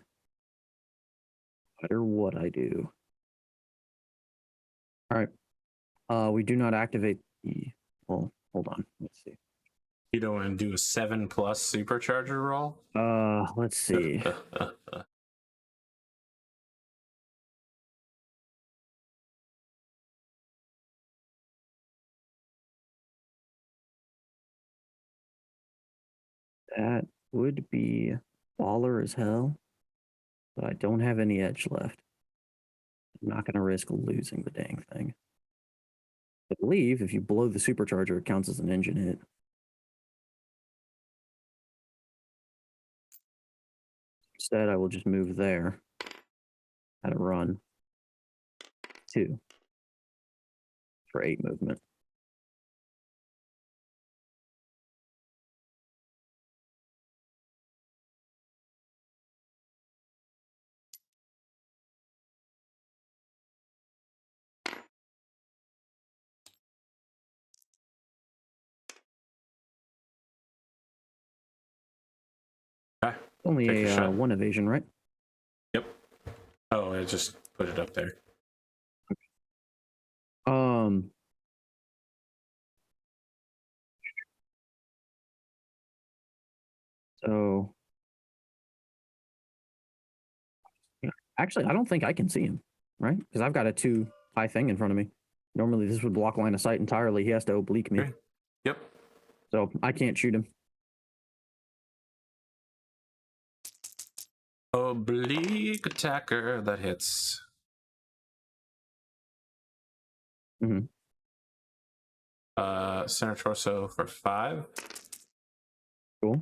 Speaker 2: matter what I do. All right. We do not activate the. Well, hold on. Let's see.
Speaker 1: You don't want to do a 7+ supercharger roll?
Speaker 2: Let's see. That would be baller as hell, but I don't have any edge left. I'm not going to risk losing the dang thing. I believe if you blow the supercharger, it counts as an engine hit. Instead, I will just move there at a run 2 for 8 movement.
Speaker 1: Okay.
Speaker 2: Only
Speaker 1: Take your
Speaker 2: a
Speaker 1: shot.
Speaker 2: 1 evasion, right?
Speaker 1: Yep. Oh, I just put it up there.
Speaker 2: Um. So, yeah. Actually, I don't think I can see him, right? Because I've got a 2 high thing in front of me. Normally, this would block line of sight entirely. He has to oblique me.
Speaker 1: Okay. Yep.
Speaker 2: So I can't shoot him.
Speaker 1: Oblique attacker that hits.
Speaker 2: Mm-hmm.
Speaker 1: Center torso for 5.
Speaker 2: Cool.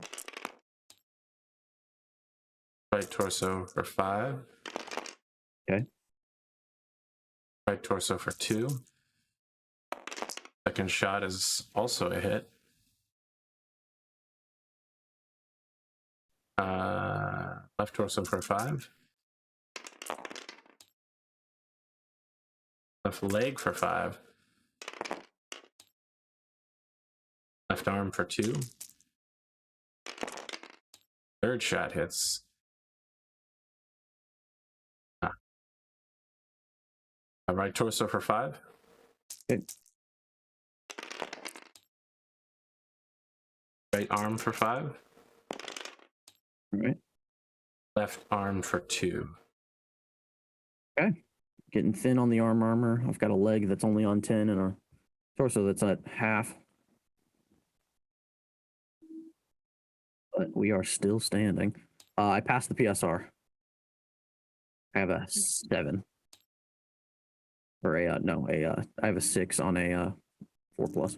Speaker 1: Right torso for 5.
Speaker 2: Okay.
Speaker 1: Right torso for 2. Second shot is also a hit. Left torso for 5. Left leg for 5. Left arm for 2. Third shot hits. Right torso for 5.
Speaker 2: Okay.
Speaker 1: Right arm for 5.
Speaker 2: All right.
Speaker 1: Left arm for 2.
Speaker 2: Okay. Getting thin on the armor. I've got a leg that's only on 10 and a torso that's at half. But we are still standing. I passed the PSR. I have a 7. Or a I have a 6 on a 4+.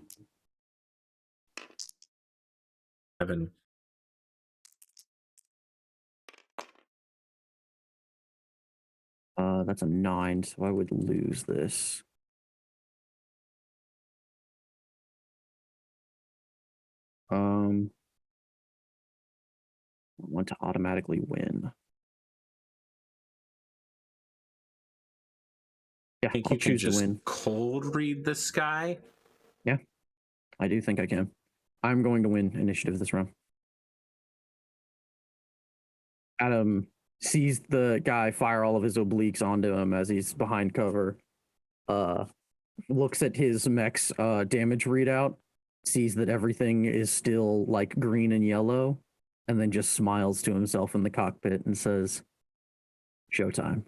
Speaker 1: 7.
Speaker 2: That's a 9, so I would lose this. I want to automatically win. Yeah,
Speaker 1: I think
Speaker 2: I'll
Speaker 1: you can
Speaker 2: choose to
Speaker 1: just
Speaker 2: win.
Speaker 1: cold read the sky.
Speaker 2: Yeah, I do think I can. I'm going to win initiative this round. Adam sees the guy fire all of his obliques onto him as he's behind cover. Looks at his mech's damage readout, sees that everything is still like green and yellow, and then just smiles to himself in the cockpit and says, "Showtime."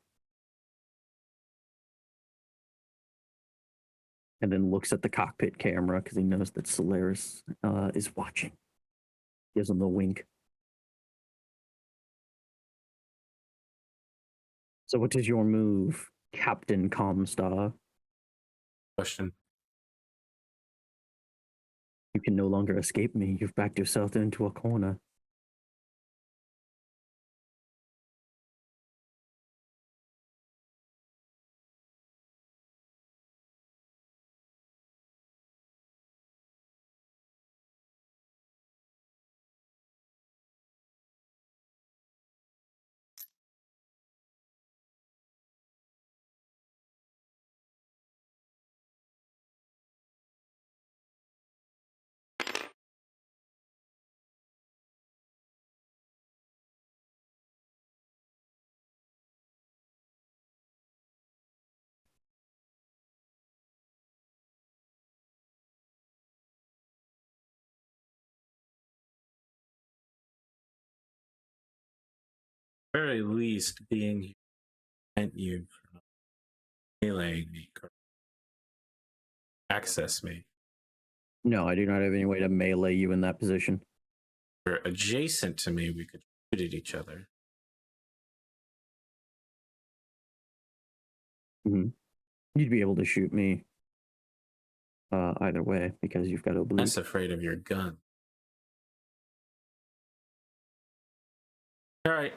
Speaker 2: And then looks at the cockpit camera because he knows that Solaris is watching. Gives him the wink. So, what is your move, Captain Comstar?
Speaker 1: Question.
Speaker 2: You can no longer escape me. You've backed yourself into a corner.
Speaker 1: Very least being prevent you from meleeing me, access me.
Speaker 2: No, I do not have any way to melee you in that position.
Speaker 1: If you're adjacent to me, we could shoot at each other.
Speaker 2: Mm-hmm. You'd be able to shoot me either way because you've got
Speaker 1: I'm
Speaker 2: oblique.
Speaker 1: less afraid of your gun. All right.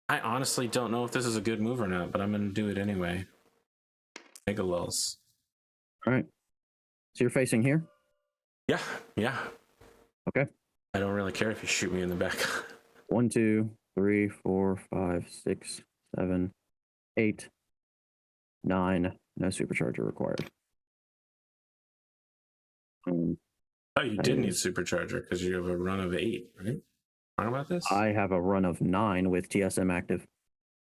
Speaker 1: I honestly don't know if this is a good move or not, but I'm going to do it anyway. Mega lulls.
Speaker 2: All right. So you're facing here?
Speaker 1: Yeah, yeah.
Speaker 2: Okay.
Speaker 1: I don't really care if you shoot me in the back.
Speaker 2: 1, 2, 3, 4, 5, 6, 7, 8, 9. No supercharger required.
Speaker 1: Oh, you did need supercharger because you have a run of 8, right? Wrong about this?
Speaker 2: I have a run of 9 with TSM active.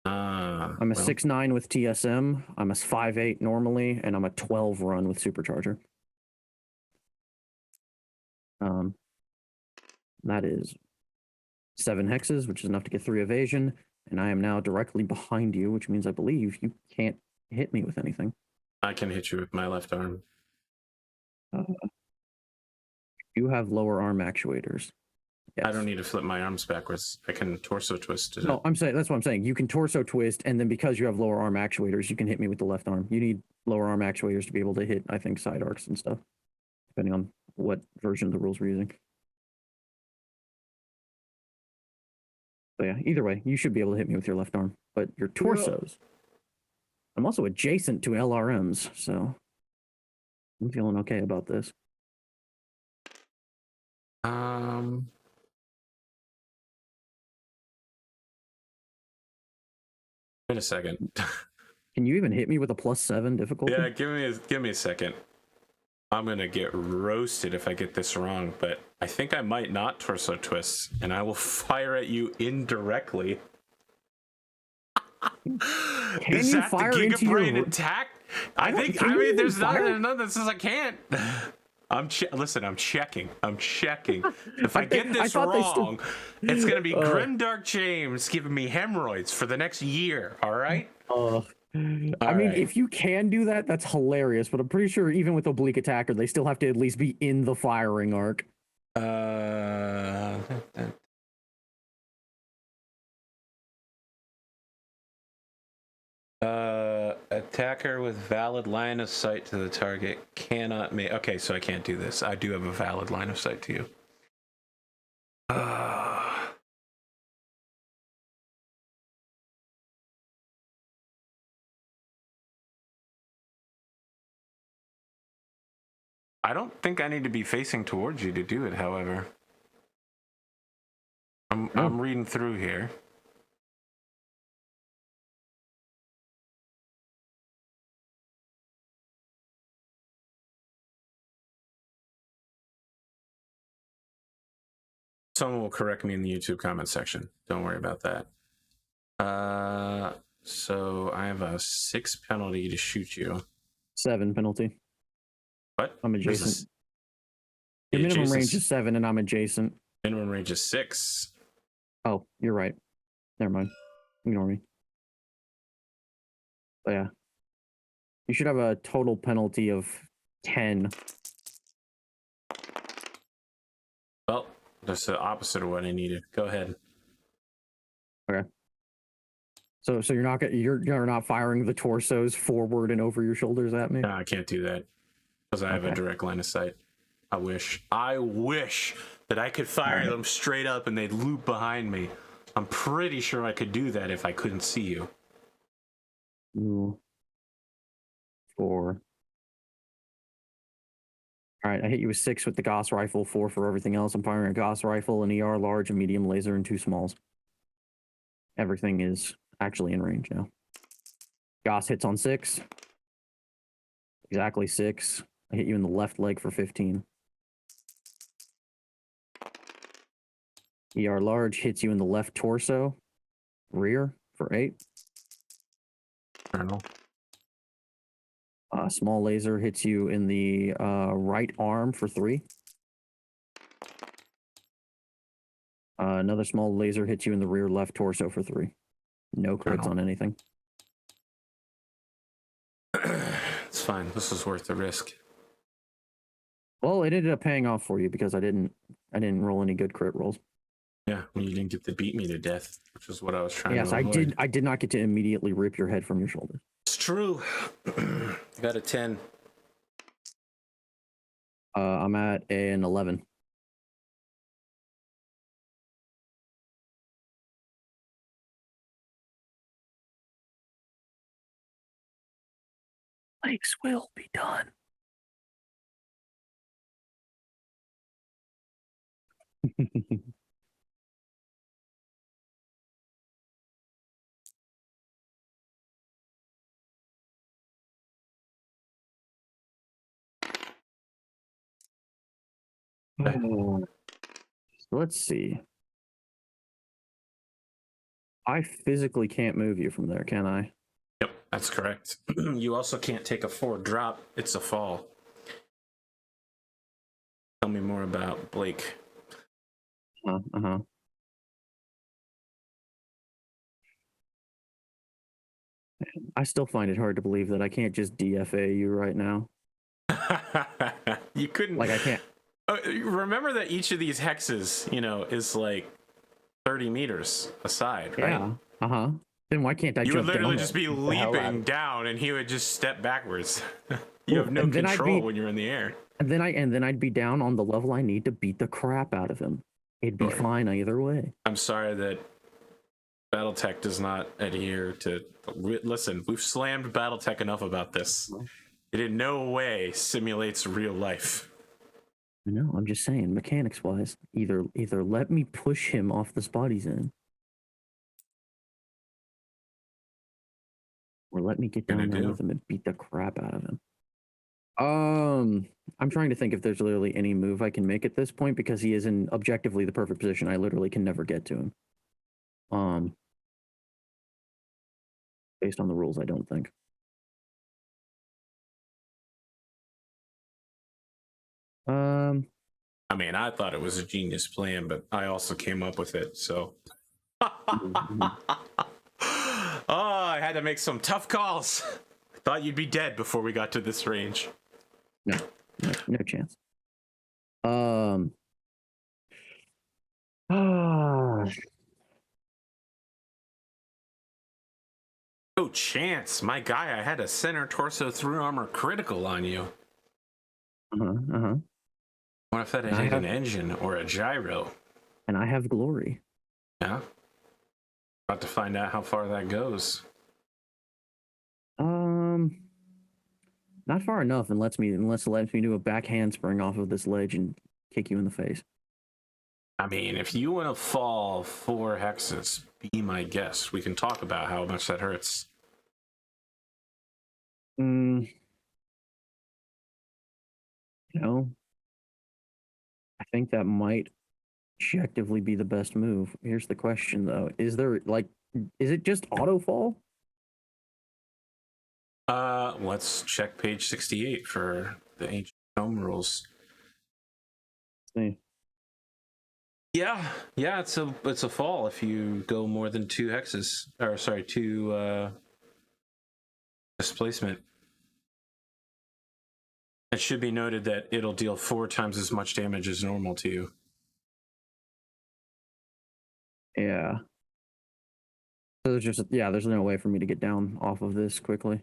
Speaker 2: I'm a 6'9 with TSM. I'm a 5'8 normally, and I'm a 12 run with supercharger. That is 7 hexes, which is enough to get 3 evasion, and I am now directly behind you, which means I believe you can't hit me with anything.
Speaker 1: I can hit you with my left arm.
Speaker 2: You have lower arm actuators.
Speaker 1: Yes. I don't need to flip my arms backwards. I can torso twist it.
Speaker 2: No, I'm saying that's what I'm saying. You can torso twist, and then because you have lower arm actuators, you can hit me with the left arm. You need lower arm actuators to be able to hit, I think, side arcs and stuff, depending on what version of the rules we're using. So yeah, either way, you should be able to hit me with your left arm, but your torsos. Yeah. I'm also adjacent to LRMs, so I'm feeling okay about this.
Speaker 1: Wait a second.
Speaker 2: Can you even hit me with a +7 difficulty?
Speaker 1: Yeah, give me a second. I'm gonna get roasted if I get this wrong, but I think I might not torso twist, and I will fire at you indirectly. Is that the Gigabrain attack? I mean, there's nothing that says I can't. Listen, I'm checking. If I get this wrong, it's gonna be Grimdark James giving me hemorrhoids for the next year. All right.
Speaker 2: I mean, if you can do that, that's hilarious. But I'm pretty sure even with oblique attacker, they still have to at least be in the firing arc.
Speaker 1: Attacker with valid line of sight to the target cannot make. Okay, so I can't do this. I do have a valid line of sight to you. I don't think I need to be facing towards you to do it, however. I'm reading through here. Someone will correct me in the YouTube comment section. Don't worry about that. So I have a 6 penalty to shoot you.
Speaker 2: 7 penalty.
Speaker 1: What?
Speaker 2: I'm adjacent. Your minimum range is 7, and I'm adjacent.
Speaker 1: Minimum range is 6.
Speaker 2: Oh, you're right. Never mind. Ignore me. But yeah. You should have a total penalty of 10.
Speaker 1: Well, that's the opposite of what I needed. Go ahead.
Speaker 2: Okay. So you're not firing the torsos forward and over your shoulders at me?
Speaker 1: No, I can't do that because I have a direct line of sight. I wish that I could fire them straight up and they'd loop behind me. I'm pretty sure I could do that if I couldn't see you.
Speaker 2: 2, 4. All right, I hit you with 6 with the Gauss rifle, 4 for everything else. I'm firing a Gauss rifle, an ER large, a medium laser, and 2 smalls. Everything is actually in range now. Gauss hits on 6. Exactly 6. I hit you in the left leg for 15. ER large hits you in the left torso, rear for 8.
Speaker 1: Colonel.
Speaker 2: Small laser hits you in the right arm for 3. Another small laser hits you in the rear left torso for 3. No crits on anything.
Speaker 1: It's fine. This is worth the risk.
Speaker 2: Well, it ended up paying off for you because I didn't roll any good crit rolls.
Speaker 1: Yeah, well, you didn't get to beat me to death, which is what I was trying to avoid.
Speaker 2: Yes, I did not get to immediately rip your head from your shoulder.
Speaker 1: It's true. Got a 10.
Speaker 2: I'm at an 11. Legs will be done. Let's see. I physically can't move you from there, can I?
Speaker 1: Yep, that's correct. You also can't take a forward drop. It's a fall. Tell me more about Blake.
Speaker 2: I still find it hard to believe that I can't just DFA you right now.
Speaker 1: You couldn't.
Speaker 2: Like, I can't.
Speaker 1: Remember that each of these hexes, is like 30 meters aside, right?
Speaker 2: Yeah. Then why can't I jump down?
Speaker 1: You would literally just be leaping down and he would just step backwards. You have no control when you're in the air.
Speaker 2: And then I'd be down on the level I need to beat the crap out of him. It'd be fine either way.
Speaker 1: I'm sorry that Battletech does not adhere to... Listen, we've slammed Battletech enough about this. It in no way simulates real life.
Speaker 2: No, I'm just saying, mechanics-wise, either let me push him off the spot he's in, or let me get down there with him and beat the crap out of him. I'm trying to think if there's literally any move I can make at this point because he is in objectively the perfect position. I literally can never get to him. Based on the rules, I don't think.
Speaker 1: I mean, I thought it was a genius plan, but I also came up with it, so. Oh, I had to make some tough calls. I thought you'd be dead before we got to this range.
Speaker 2: No chance.
Speaker 1: No chance. My guy, I had a center torso through armor critical on you. What if that had hit an engine or a gyro?
Speaker 2: And I have glory.
Speaker 1: Yeah. About to find out how far that goes.
Speaker 2: Not far enough, unless it lets me do a back handspring off of this ledge and kick you in the face.
Speaker 1: I mean, if you want to fall 4 hexes, be my guest. We can talk about how much that hurts.
Speaker 2: You know, I think that might objectively be the best move. Here's the question, though: is it just auto fall?
Speaker 1: Let's check page 68 for the ancient home rules.
Speaker 2: See.
Speaker 1: Yeah, it's a fall if you go more than 2 hexes, or sorry, 2 displacement. It should be noted that it'll deal 4 times as much damage as normal to you.
Speaker 2: Yeah. So there's no way for me to get down off of this quickly.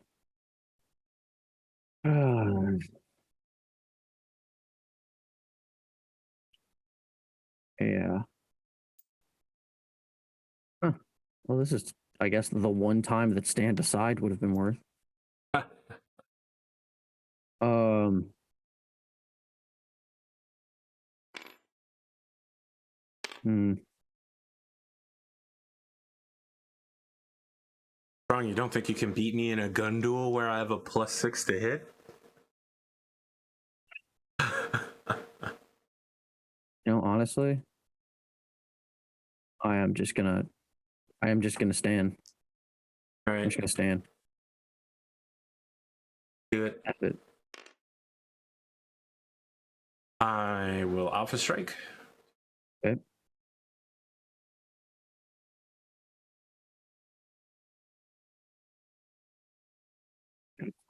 Speaker 2: Yeah. Huh. Well, this is, I guess, the one time that stand aside would have been worth. Um.
Speaker 1: Strong, you don't think you can beat me in a gun duel where I have a +6 to hit?
Speaker 2: Honestly, I am just gonna stand.
Speaker 1: All
Speaker 2: I'm
Speaker 1: right,
Speaker 2: just gonna stand.
Speaker 1: do it.
Speaker 2: That's it.
Speaker 1: I will Alpha Strike.
Speaker 2: Okay.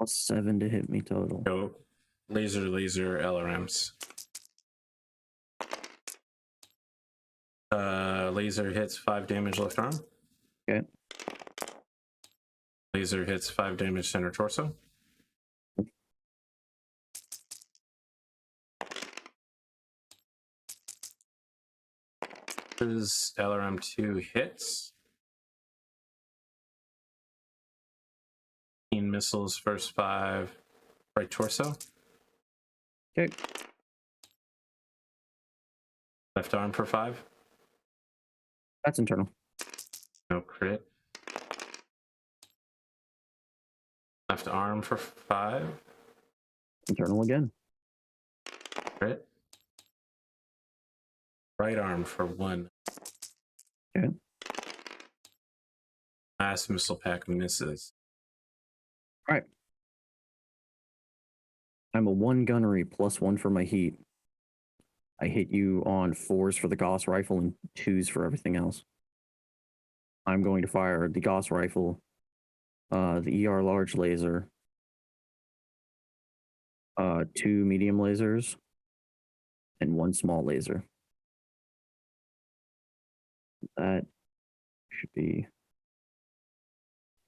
Speaker 2: +7 to hit me total.
Speaker 1: Go. Laser, LRMs. Laser hits 5 damage left arm.
Speaker 2: Okay.
Speaker 1: Laser hits 5 damage center torso. This LRM2 hits. Missiles, first 5, right torso.
Speaker 2: Okay.
Speaker 1: Left arm for 5.
Speaker 2: That's internal.
Speaker 1: No crit. Left arm for 5.
Speaker 2: Internal again.
Speaker 1: Crit. Right arm for 1.
Speaker 2: Okay.
Speaker 1: Last missile pack misses.
Speaker 2: All right. I'm a 1 gunnery +1 for my heat. I hit you on 4s for the Gauss rifle and 2s for everything else. I'm going to fire the Gauss rifle, the ER large laser, 2 medium lasers, and 1 small laser. That should be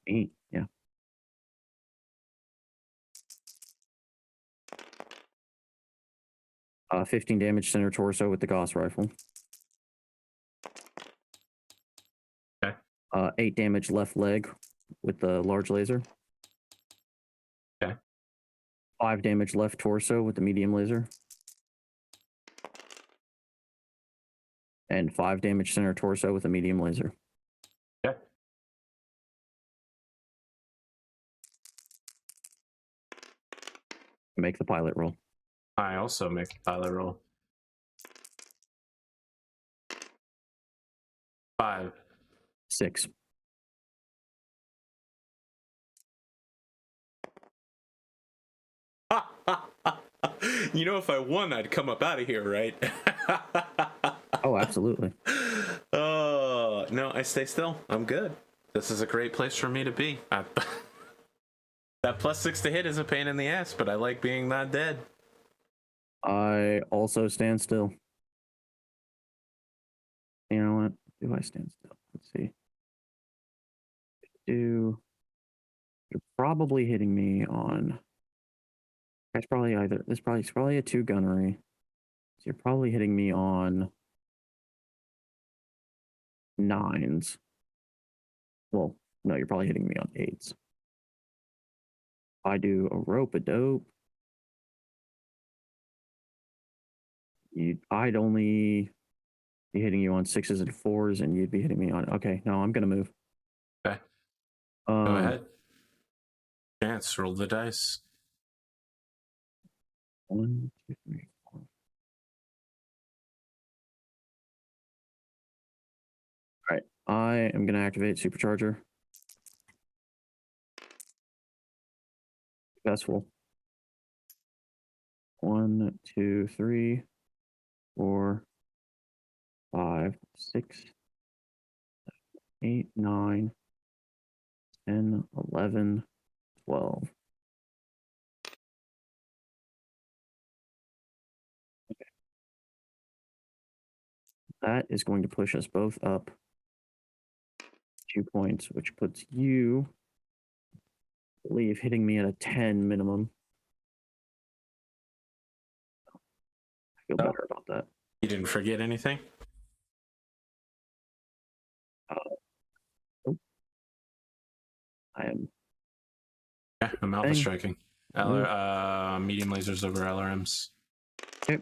Speaker 2: 8. Yeah. Uh, 15 damage center torso with the Gauss rifle.
Speaker 1: Okay.
Speaker 2: 8 damage left leg with the large laser.
Speaker 1: Okay.
Speaker 2: 5 damage left torso with the medium laser. And 5 damage center torso with a medium laser.
Speaker 1: Okay.
Speaker 2: Make the pilot roll.
Speaker 1: I also make a pilot roll. 5.
Speaker 2: 6.
Speaker 1: You know, if I won, I'd come up out of here, right?
Speaker 2: Oh, absolutely.
Speaker 1: Oh, no, I stay still. I'm good. This is a great place for me to be. That +6 to hit is a pain in the ass, but I like being not dead.
Speaker 2: I also stand still. You know what? Do I stand still? Let's see. You're probably hitting me on. It's probably it's probably a 2 gunnery. So you're probably hitting me on 9s. Well, no, you're probably hitting me on 8s. I do a rope-a-dope. I'd only be hitting you on 6s and 4s, and you'd be hitting me on. Okay, no, I'm gonna move.
Speaker 1: Okay. Go ahead. Chance, roll the dice.
Speaker 2: 1, 2, 3, 4. All right, I am gonna activate Supercharger. Successful. 1, 2, 3, 4, 5, 6, 8, 9, 10, 11, 12. Okay. That is going to push us both up 2 points, which puts you, I believe, hitting me at a 10 minimum. I feel better about that.
Speaker 1: You didn't forget anything?
Speaker 2: Oh. I am.
Speaker 1: Yeah, I'm alpha striking. Medium lasers over LRMs.
Speaker 2: Okay.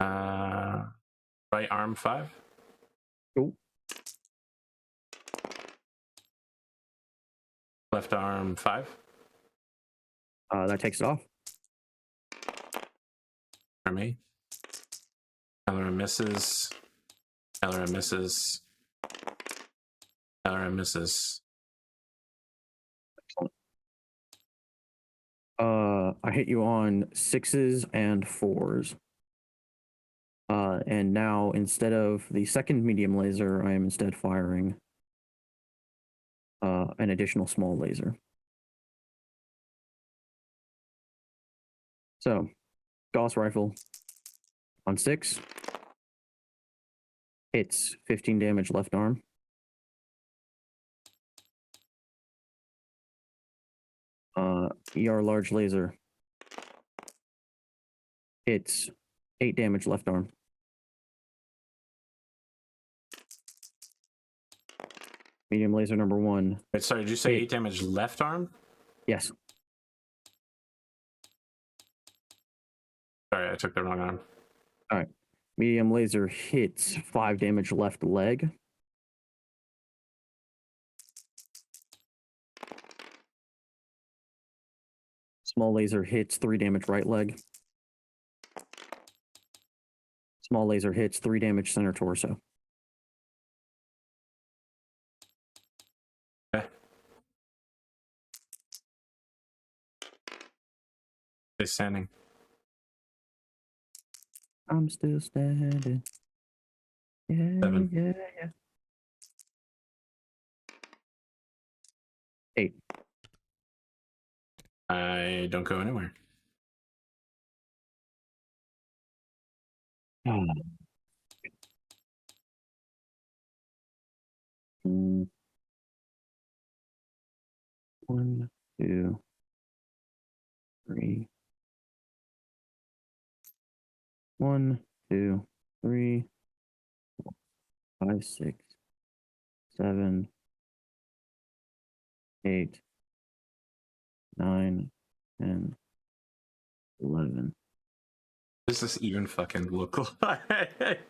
Speaker 1: Right arm 5.
Speaker 2: Cool.
Speaker 1: Left arm 5.
Speaker 2: That takes it off.
Speaker 1: Arm 8. LRM misses. LRM misses. LRM misses.
Speaker 2: Excellent. I hit you on 6s and 4s. And now instead of the second medium laser, I am instead firing an additional small laser. So, Gauss rifle on 6 hits 15 damage left arm. ER large laser hits 8 damage left arm. Medium laser number 1.
Speaker 1: Wait, sorry, did you say 8 damage left arm?
Speaker 2: Yes.
Speaker 1: Sorry, I took the wrong arm.
Speaker 2: All right. Medium laser hits 5 damage left leg. Small laser hits 3 damage right leg. Small laser hits 3 damage center torso.
Speaker 1: Okay. Stay standing.
Speaker 2: I'm still standing. Yeah,
Speaker 1: 7.
Speaker 2: yeah. 8.
Speaker 1: I don't go anywhere.
Speaker 2: Oh. 1, 2, 3. 1, 2, 3, 4, 5, 6, 7, 8, 9, 10, 11.
Speaker 1: Does this even fucking look like?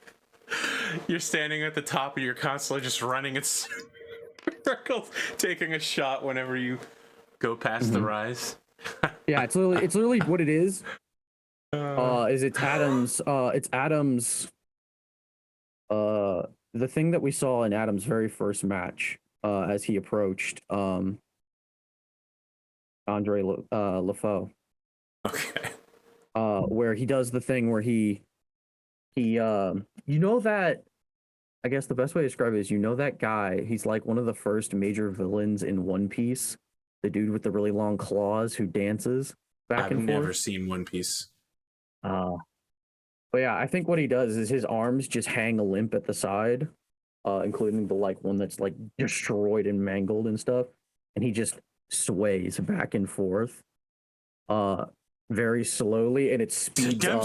Speaker 1: You're standing at the top of your console, just running in circles, taking a shot whenever you go past the rise.
Speaker 2: Yeah, it's literally what it is. It's Adam's. The thing that we saw in Adam's very first match, as he approached Andre LaFoe.
Speaker 1: Okay.
Speaker 2: Where he does the thing where he you know that, I guess the best way to describe it is, you know that guy, he's like one of the first major villains in One Piece, the dude with the really long claws who dances back and forth.
Speaker 1: I've never seen One Piece.
Speaker 2: But yeah, I think what he does is his arms just hang limp at the side, including the like one that's like destroyed and mangled and stuff, and he just sways back and forth very slowly, and it speeds up,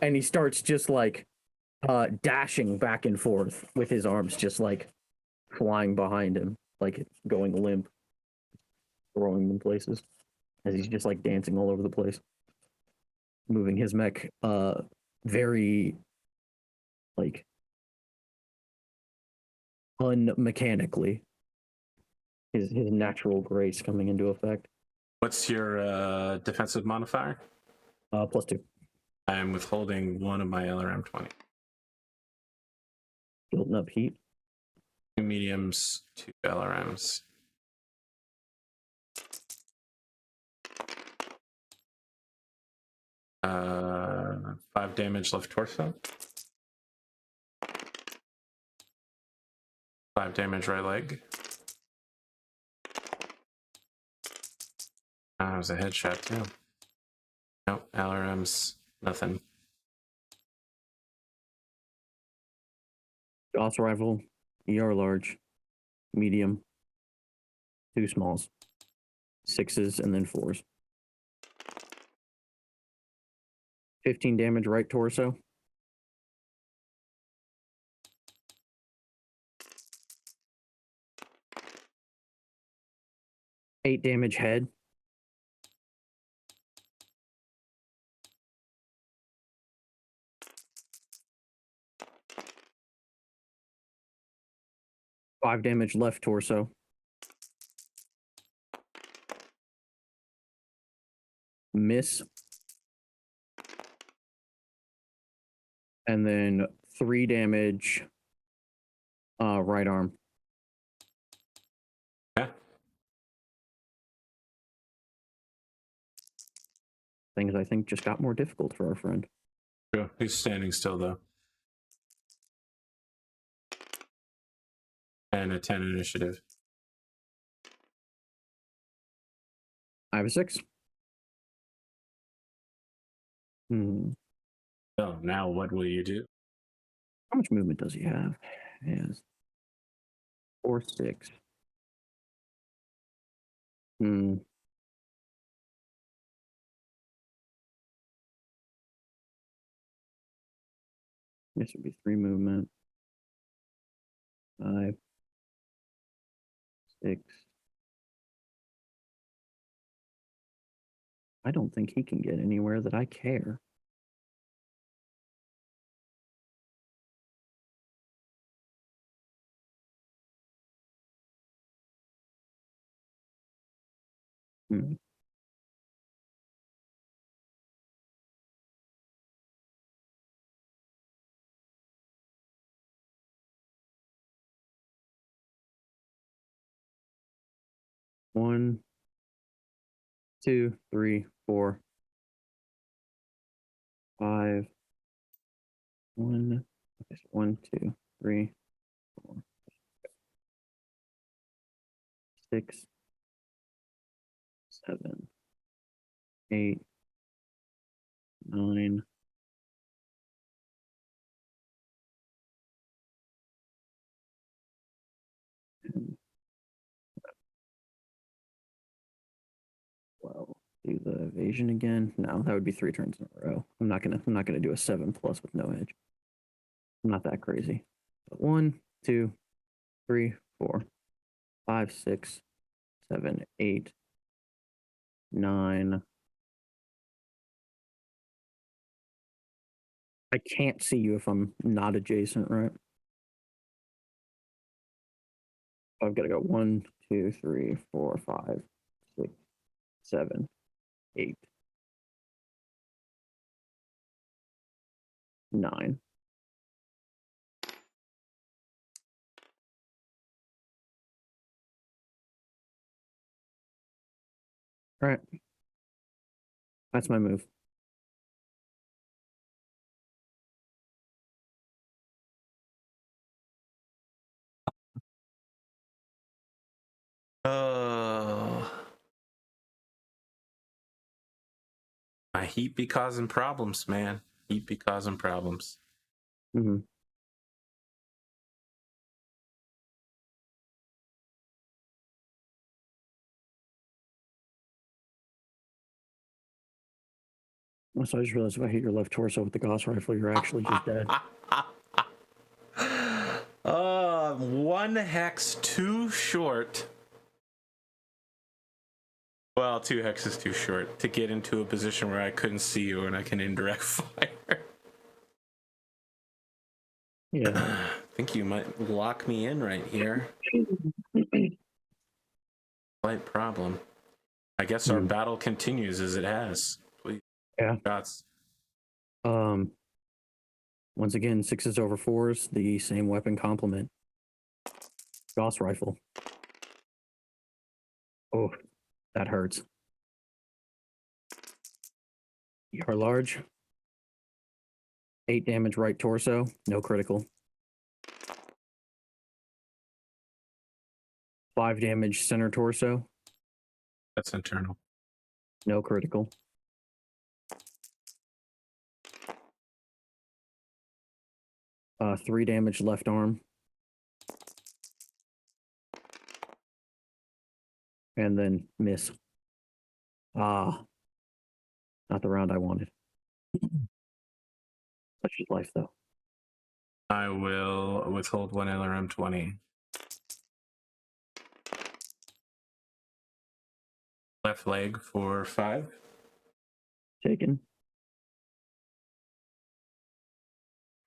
Speaker 2: and he starts just like dashing back and forth with his arms just like flying behind him, like going limp. throwing them places as he's just like dancing all over the place, moving his mech very like unmechanically. His natural grace coming into effect.
Speaker 1: What's your defensive modifier?
Speaker 2: +2.
Speaker 1: I'm withholding one of my LRM 20.
Speaker 2: Building up heat.
Speaker 1: 2 mediums, 2 LRMs. Uh, 5 damage left torso. 5 damage right leg. That was a headshot too. Nope, LRMs, nothing.
Speaker 2: Gauss rifle, ER large, medium, 2 smalls, 6s, and then 4s. 15 damage right torso. 8 damage head. 5 damage left torso. Miss. And then 3 damage right arm.
Speaker 1: Yeah.
Speaker 2: Things I think just got more difficult for our friend.
Speaker 1: Sure. He's standing still though. And a 10 initiative.
Speaker 2: I have a 6.
Speaker 1: So now what will you do?
Speaker 2: How much movement does he have? He has 4, 6. This would be 3 movement. 5, 6. I don't think he can get anywhere that I care. Hmm. One, 2, 3, 4, 5. 1, 1, 2, 3, 4, 6, 7, 8, 9. Well, do the evasion again. No, that would be 3 turns in a row. I'm not gonna do a 7+ with no edge. I'm not that crazy. But 1, 2, 3, 4, 5, 6, 7, 8, 9. I can't see you if I'm not adjacent, right? I've got to go 1, 2, 3, 4, 5, 6, 7, 8, 9. All right. That's my move.
Speaker 1: My heat be causing problems, man. Heat be causing problems.
Speaker 2: Mm-hmm. So I just realized if I hit your left torso with the Gauss rifle, you're actually just dead.
Speaker 1: One hex too short. Well, 2 hex is too short to get into a position where I couldn't see you and I can indirect fire.
Speaker 2: Yeah.
Speaker 1: I think you might lock me in right here. Slight problem. I guess our battle continues as it has. Please.
Speaker 2: Yeah.
Speaker 1: Shots.
Speaker 2: Once again, 6s over 4s, the same weapon complement. Gauss rifle. Oh, that hurts. You are large. 8 damage right torso, no critical. 5 damage center torso,
Speaker 1: That's internal.
Speaker 2: no critical. 3 damage left arm. And then miss. Ah, not the round I wanted. Such is life, though.
Speaker 1: I will withhold 1 LRM 20. Left leg for 5.
Speaker 2: Taken.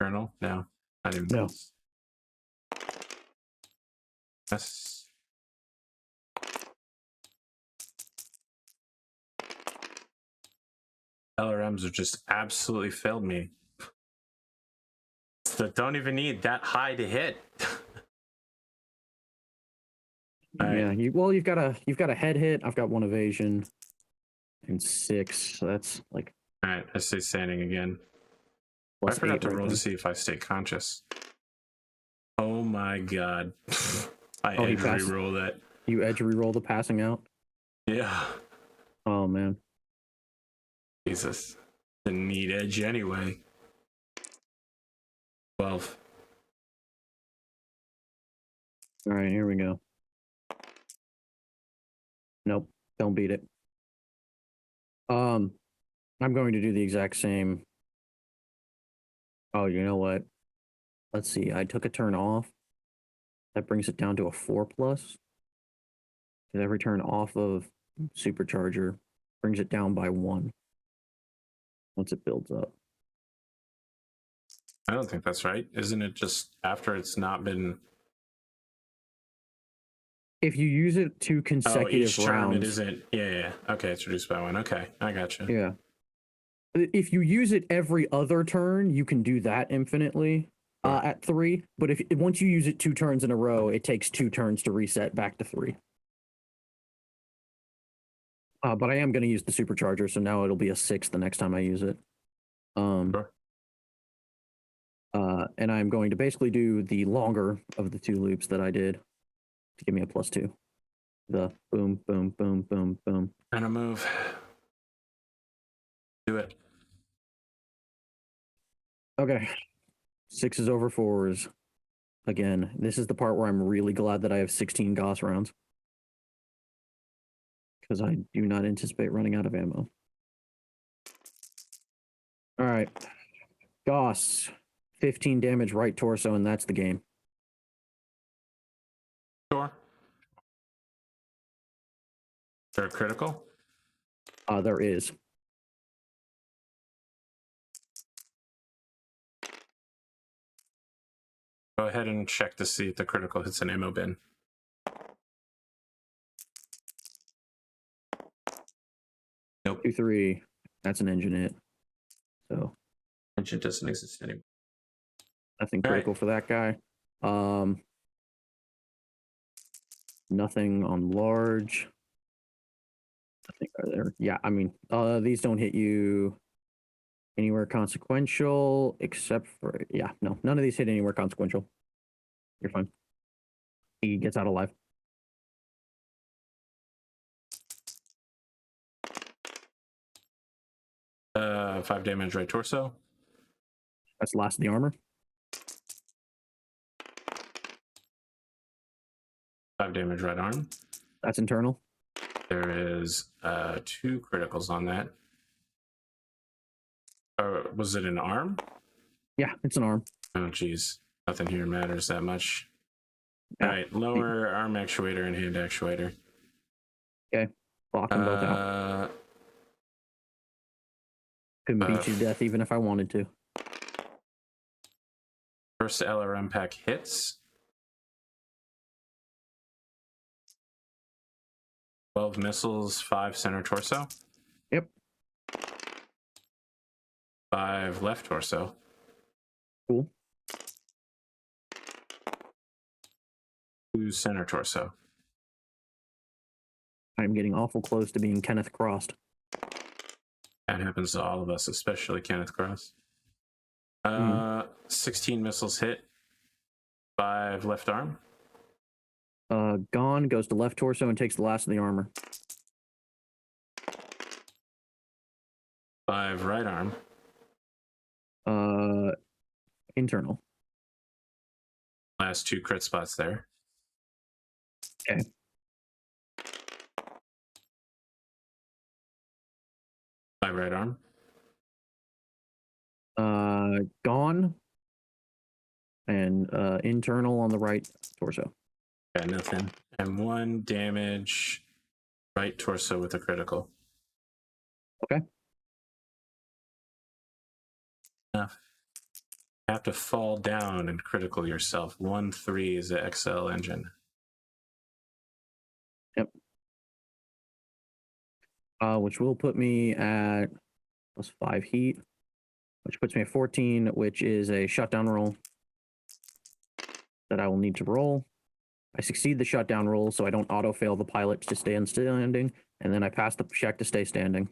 Speaker 1: Colonel? No. Not even
Speaker 2: No.
Speaker 1: close. Yes. LRMs have just absolutely failed me. So don't even need that high to hit.
Speaker 2: Yeah,
Speaker 1: right.
Speaker 2: you've got a head hit. I've got 1 evasion and 6. So that's like.
Speaker 1: All right, I stay standing again. I
Speaker 2: Plus
Speaker 1: forgot
Speaker 2: 8
Speaker 1: to
Speaker 2: right
Speaker 1: roll
Speaker 2: there.
Speaker 1: to see if I stay conscious. Oh my god. I edge re-roll that.
Speaker 2: You edge re-roll the passing out?
Speaker 1: Yeah.
Speaker 2: Oh, man.
Speaker 1: Jesus. Didn't need edge anyway. 12.
Speaker 2: All right, here we go. Nope, don't beat it. I'm going to do the exact same. Oh, you know what? Let's see. I took a turn off. That brings it down to a 4+. Because every turn off of supercharger brings it down by 1 once it builds up.
Speaker 1: I don't think that's right. Isn't it just after it's not been...
Speaker 2: If you use it 2 consecutive
Speaker 1: each turn
Speaker 2: rounds,
Speaker 1: it isn't... Yeah. Okay, it's reduced by 1. Okay, I gotcha.
Speaker 2: Yeah. If you use it every other turn, you can do that infinitely at 3. But if once you use it 2 turns in a row, it takes 2 turns to reset back to 3. But I am going to use the supercharger, so now it'll be a 6 the next time I use it.
Speaker 1: Sure.
Speaker 2: And I'm going to basically do the longer of the 2 loops that I did to give me a +2. The boom, boom, boom, boom, boom.
Speaker 1: And a move. Do it.
Speaker 2: Okay. 6s over 4s. Again, this is the part where I'm really glad that I have 16 Gauss rounds. Because I do not anticipate running out of ammo. All right. Gauss. 15 damage right torso, and that's the game.
Speaker 1: Sure. Is there a critical?
Speaker 2: There is.
Speaker 1: Go ahead and check to see if the critical hits an ammo bin. Nope.
Speaker 2: 2-3. That's an engine hit. So
Speaker 1: Engine doesn't exist anymore.
Speaker 2: nothing critical for that guy. Nothing on large. Nothing there. Yeah, I mean, these don't hit you anywhere consequential, except for, yeah, no, none of these hit anywhere consequential. You're fine. He gets out alive.
Speaker 1: Uh, 5 damage right torso.
Speaker 2: That's the last of the armor.
Speaker 1: 5 damage right arm.
Speaker 2: That's internal.
Speaker 1: There is 2 criticals on that. Was it an arm?
Speaker 2: Yeah, it's an arm.
Speaker 1: Oh, geez. Nothing here matters that much.
Speaker 2: Yeah.
Speaker 1: All right, lower arm actuator and hand actuator.
Speaker 2: Okay. Lock them both out. Couldn't beat you to death even if I wanted to.
Speaker 1: First LRM pack hits. 12 missiles, 5 center torso.
Speaker 2: Yep.
Speaker 1: 5 left torso.
Speaker 2: Cool.
Speaker 1: 2 center torso.
Speaker 2: I'm getting awful close to being Kenneth Crossed.
Speaker 1: That happens to all of us, especially Kenneth Cross. 16 missiles hit. 5 left arm.
Speaker 2: Gone, goes to left torso and takes the last of the armor.
Speaker 1: 5 right arm.
Speaker 2: Internal.
Speaker 1: Last 2 crit spots there.
Speaker 2: Okay.
Speaker 1: Right arm.
Speaker 2: Gone. And internal on the right torso.
Speaker 1: Got nothing. And 1 damage right torso with a critical.
Speaker 2: Okay.
Speaker 1: Enough. You have to fall down and critical yourself. 1-3 is the XL engine.
Speaker 2: Yep. Which will put me at +5 heat, which puts me at 14, which is a shutdown roll that I will need to roll. I succeed the shutdown roll, so I don't auto fail the pilot to stay standing, and then I pass the check to stay standing.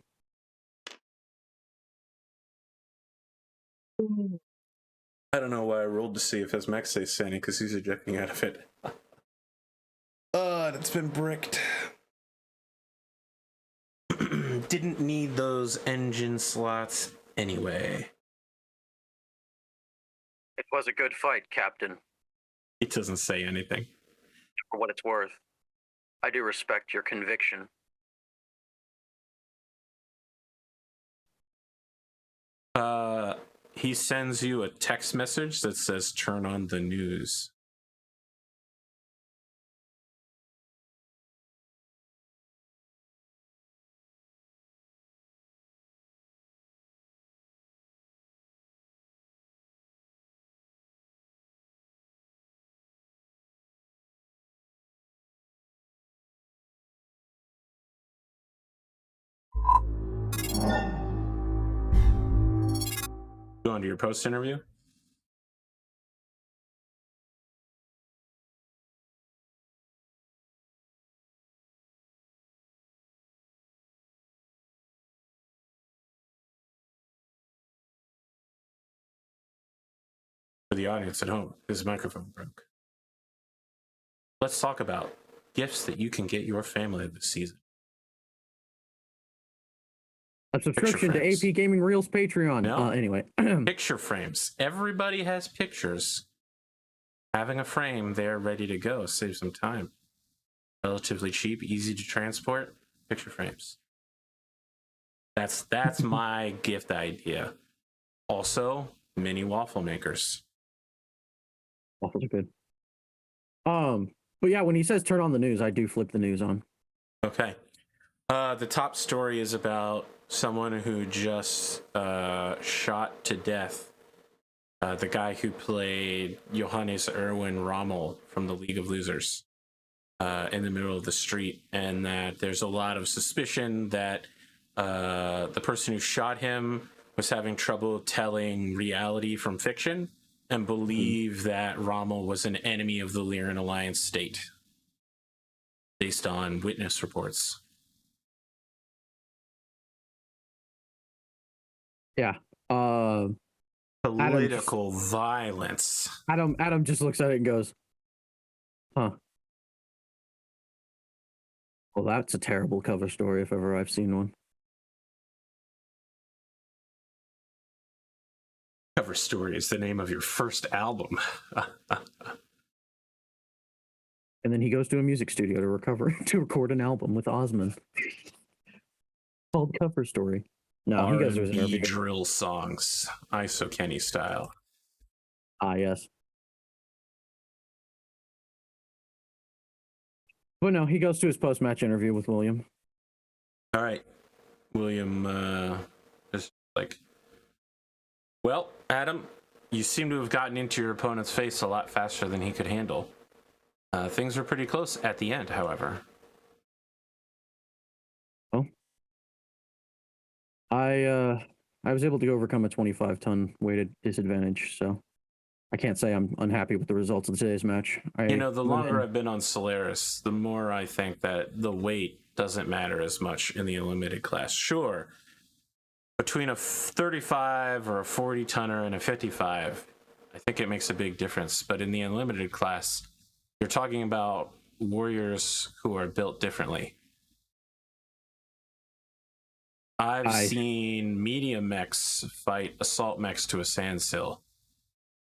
Speaker 1: I don't know why I rolled to see if his mech stays standing because he's ejecting out of it. It's been bricked. Didn't need those engine slots anyway.
Speaker 2: It was a good fight, Captain.
Speaker 1: He doesn't say anything.
Speaker 2: For what it's worth, I do respect your conviction.
Speaker 1: He sends you a text message that says turn on the news. Go on to your post interview. For the audience at home, his microphone broke. Let's talk about gifts that you can get your family this season.
Speaker 2: A subscription to APGamingREAL's Patreon.
Speaker 1: No.
Speaker 2: Anyway.
Speaker 1: Picture frames. Everybody has pictures. Having a frame there ready to go saves some time. Relatively cheap, easy to transport. Picture frames. That's my gift idea. Also, mini waffle makers.
Speaker 2: Waffles are good. But yeah, when he says turn on the news, I do flip the news on.
Speaker 1: Okay. The top story is about someone who just shot to death the guy who played Johannes Erwin Rommel from the League of Losers in the middle of the street, and that there's a lot of suspicion that the person who shot him was having trouble telling reality from fiction and believe that Rommel was an enemy of the Lyran Alliance state based on witness reports.
Speaker 2: Yeah.
Speaker 1: Political violence.
Speaker 2: Adam just looks at it and goes, huh. Well, that's a terrible cover story if ever I've seen one.
Speaker 1: Cover story is the name of your first album.
Speaker 2: And then he goes to a music studio to record an album with Osman called Cover Story. No, he goes to his interview.
Speaker 1: Drill songs, ISO Kenny style.
Speaker 2: Ah, yes. But no, he goes to his post-match interview with William.
Speaker 1: William is like, well, Adam, you seem to have gotten into your opponent's face a lot faster than he could handle. Things were pretty close at the end, however.
Speaker 2: Well, I was able to overcome a 25-ton weighted disadvantage, so I can't say I'm unhappy with the results of today's match.
Speaker 1: The longer I've been on Solaris, the more I think that the weight doesn't matter as much in the unlimited class. Sure, between a 35 or a 40 tonner and a 55, I think it makes a big difference. But in the unlimited class, you're talking about warriors who are built differently. I've seen medium mechs fight assault mechs to a standstill.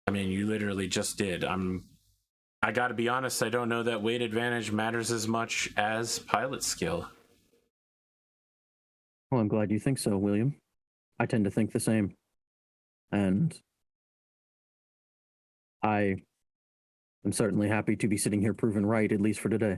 Speaker 1: I mean, you literally just did. I gotta be honest, I don't know that weight advantage matters as much as pilot skill.
Speaker 2: Well, I'm glad you think so, William. I tend to think the same. And I am certainly happy to be sitting here proven right, at least for today.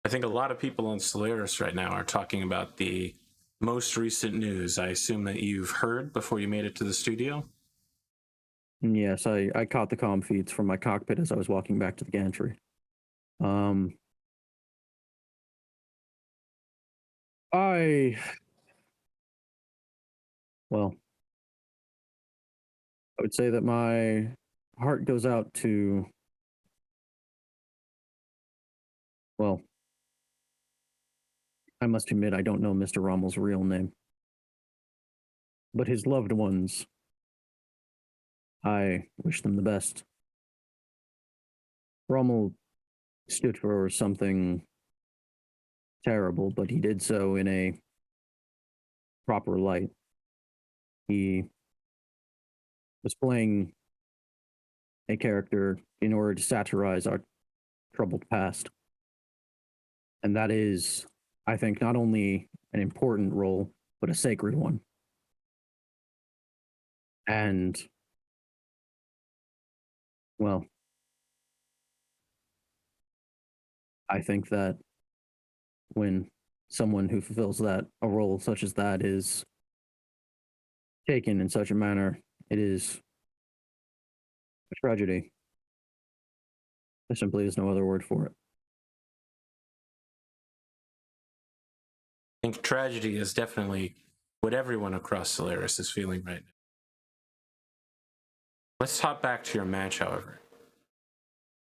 Speaker 1: I think a lot of people on Solaris right now are talking about the most recent news. I assume that you've heard before you made it to the studio?
Speaker 2: Yes, I caught the comm feeds from my cockpit as I was walking back to the gantry. Well, I would say that my heart goes out to, well, I must admit I don't know Mr. Rommel's real name. But his loved ones, I wish them the best. Rommel stood for something terrible, but he did so in a proper light. He was playing a character in order to satirize our troubled past. And that is, I think, not only an important role, but a sacred one. And, well, I think that when someone who fulfills a role such as that is taken in such a manner, it is a tragedy. There simply is no other word for it.
Speaker 1: I think tragedy is definitely what everyone across Solaris is feeling right now. Let's hop back to your match, however.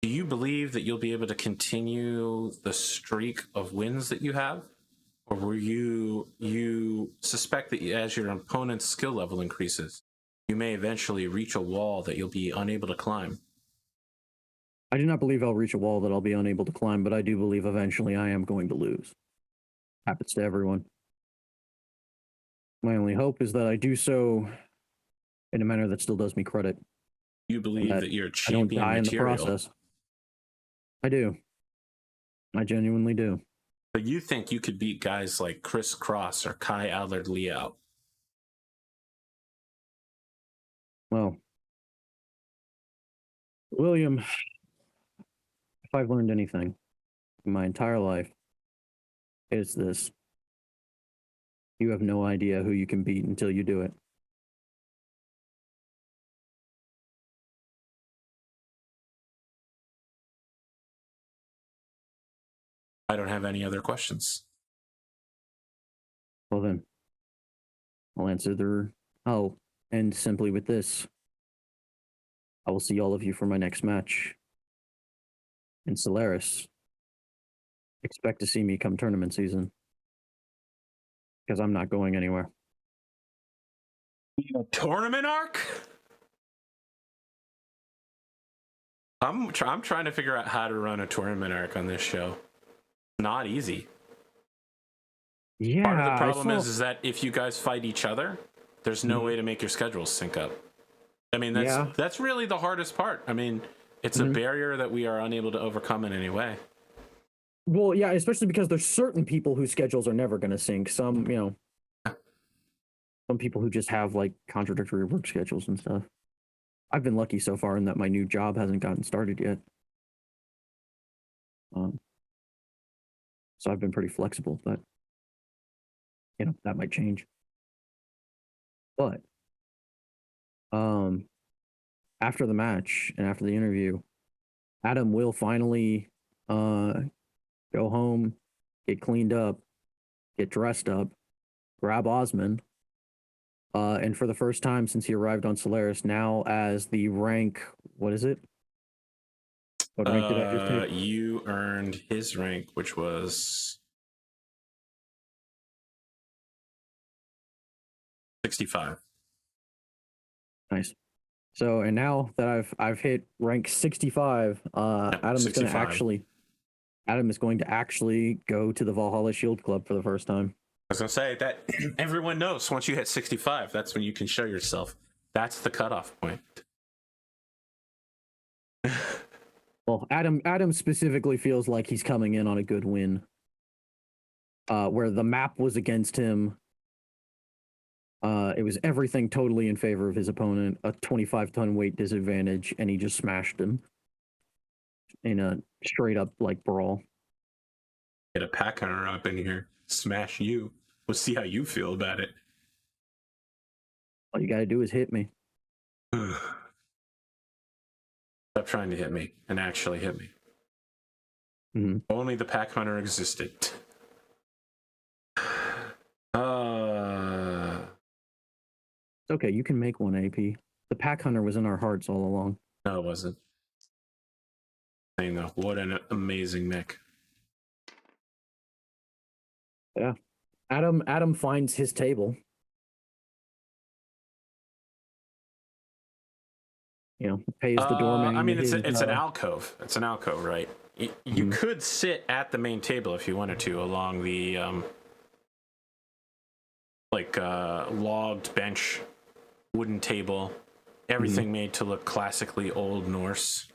Speaker 1: Do you believe that you'll be able to continue the streak of wins that you have? Or were you suspect that as your opponent's skill level increases, you may eventually reach a wall that you'll be unable to climb?
Speaker 2: I do not believe I'll reach a wall that I'll be unable to climb, but I do believe eventually I am going to lose. Happens to everyone. My only hope is that I do so in a manner that still does me credit.
Speaker 1: You believe that you're
Speaker 2: I don't
Speaker 1: champion
Speaker 2: die in the
Speaker 1: material.
Speaker 2: process. I do. I genuinely do.
Speaker 1: But you think you could beat guys like Chris Cross or Kai Allard-Liao?
Speaker 2: Well, William, if I've learned anything in my entire life, it's this. You have no idea who you can beat until you do it.
Speaker 1: I don't have any other questions.
Speaker 2: Well then, I'll end simply with this. I will see all of you for my next match. In Solaris, expect to see me come tournament season. Because I'm not going anywhere.
Speaker 1: Tournament arc? I'm trying to figure out how to run a tournament arc on this show. Not easy.
Speaker 2: Yeah.
Speaker 1: Part of the problem is that if you guys fight each other, there's no way to make your schedules sync up. I mean, that's really the hardest part. I mean, it's a barrier that we are unable to overcome in any way.
Speaker 2: Well, yeah, especially because there's certain people whose schedules are never going to sync. Some people who just have like contradictory work schedules and stuff. I've been lucky so far in that my new job hasn't gotten started yet. Um, so I've been pretty flexible, but that might change. But um, after the match and after the interview, Adam will finally go home, get cleaned up, get dressed up, grab Osman, and for the first time since he arrived on Solaris, now as the rank, what is it? What rank did I just hit?
Speaker 1: You earned his rank, which was 65.
Speaker 2: Nice. So, and now that I've hit rank 65, Adam is going to
Speaker 1: 65.
Speaker 2: actually go to the Valhalla Shield Club for the first time.
Speaker 1: I was gonna say that everyone knows once you hit 65, that's when you can show yourself. That's the cutoff point.
Speaker 2: Well, Adam specifically feels like he's coming in on a good win. Where the map was against him. It was everything totally in favor of his opponent, a 25-ton weight disadvantage, and he just smashed him in a straight up like brawl.
Speaker 1: Get a pack hunter up in here, smash you. We'll see how you feel about it.
Speaker 2: All you gotta do is hit me.
Speaker 1: Stop trying to hit me and actually hit me.
Speaker 2: Mm-hmm.
Speaker 1: Only the pack hunter existed.
Speaker 2: It's okay, you can make one AP. The pack hunter was in our hearts all along.
Speaker 1: No, it wasn't. I know. What an amazing mech.
Speaker 2: Yeah. Adam finds his table. Pays the doorman.
Speaker 1: I mean, it's an alcove. It's an alcove, right? You could sit at the main table if you wanted to, along the logged bench, wooden table, everything made to look classically Old Norse.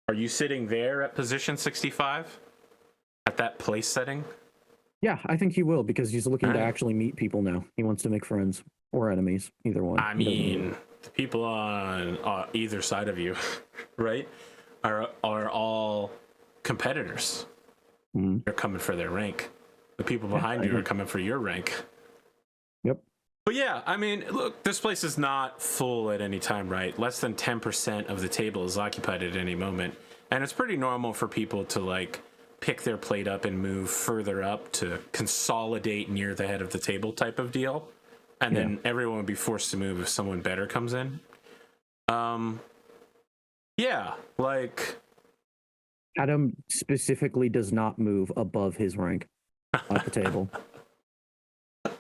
Speaker 1: Are you sitting there at position 65 at that place setting?
Speaker 2: Yeah, I think he will because he's looking to actually meet people now. He wants to make friends or enemies, either one.
Speaker 1: I mean, the people on either side of you, right, are all competitors. They're coming for their rank. The people behind you are coming for your rank.
Speaker 2: Yep.
Speaker 1: But yeah, I mean, look, this place is not full at any time, right? Less than 10% of the table is occupied at any moment. And it's pretty normal for people to like pick their plate up and move further up to consolidate near the head of the table type of deal. And then everyone would be forced to move if someone better comes in. Yeah, like
Speaker 2: Adam specifically does not move above his rank at the table.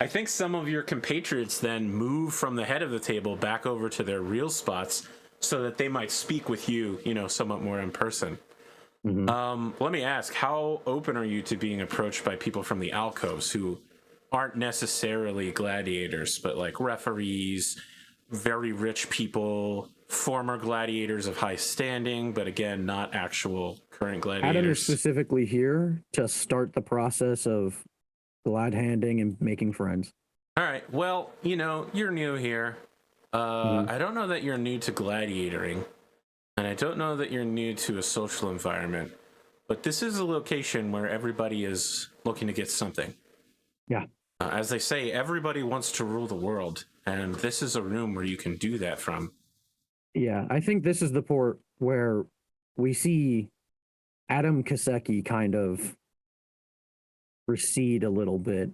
Speaker 1: I think some of your compatriots then move from the head of the table back over to their real spots so that they might speak with you, somewhat more in person. Let me ask, how open are you to being approached by people from the alcoves who aren't necessarily gladiators, but like referees, very rich people, former gladiators of high standing, but again, not actual current gladiators?
Speaker 2: Adam is specifically here to start the process of glad handing and making friends.
Speaker 1: All right. Well, you're new here. I don't know that you're new to gladiatoring, and I don't know that you're new to a social environment, but this is a location where everybody is looking to get something.
Speaker 2: Yeah.
Speaker 1: As they say, everybody wants to rule the world, and this is a room where you can do that from.
Speaker 2: Yeah, I think this is the port where we see Adam Kiseki kind of recede a little bit,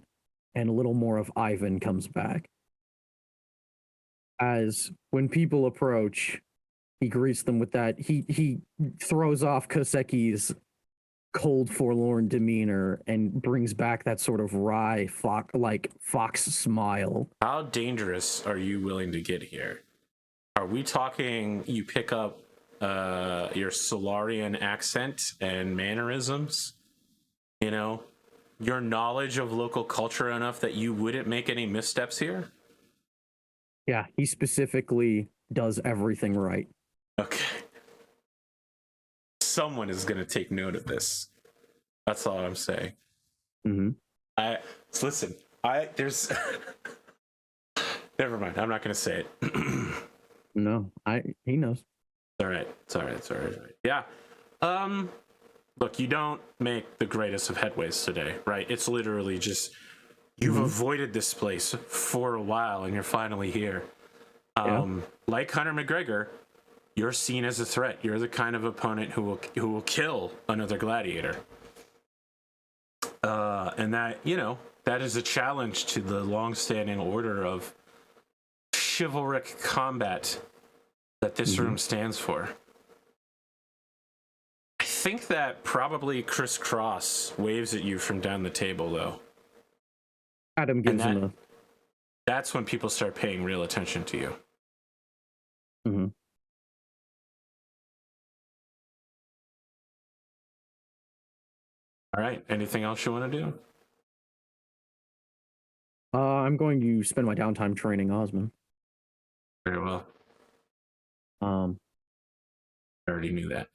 Speaker 2: and a little more of Ivan comes back. As when people approach, he greets them with that. He throws off Kiseki's cold, forlorn demeanor and brings back that sort of wry, fox smile.
Speaker 1: How dangerous are you willing to get here? Are we talking you pick up your Solarian accent and mannerisms? Your knowledge of local culture enough that you wouldn't make any missteps here?
Speaker 2: Yeah, he specifically does everything right.
Speaker 1: Okay. Someone is going to take note of this. That's all I'm saying. Listen, there's never mind. I'm not going to say it.
Speaker 2: No, he knows.
Speaker 1: It's all right. It's all right. It's all right. It's all right. Yeah. Look, you don't make the greatest of headways today, right? It's literally just you've avoided this place for a while and you're finally here.
Speaker 2: Yeah.
Speaker 1: Like Conor McGregor, you're seen as a threat. You're the kind of opponent who will kill another gladiator. And that, you know, that is a challenge to the long-standing order of chivalric combat that this room stands for. I think that probably Chris Cross waves at you from down the table, though.
Speaker 2: Adam gives him a.
Speaker 1: That's when people start paying real attention to you.
Speaker 2: Mm-hmm.
Speaker 1: All right. Anything else you want to do?
Speaker 2: I'm going to spend my downtime training Osman.
Speaker 1: Very well. I already knew that.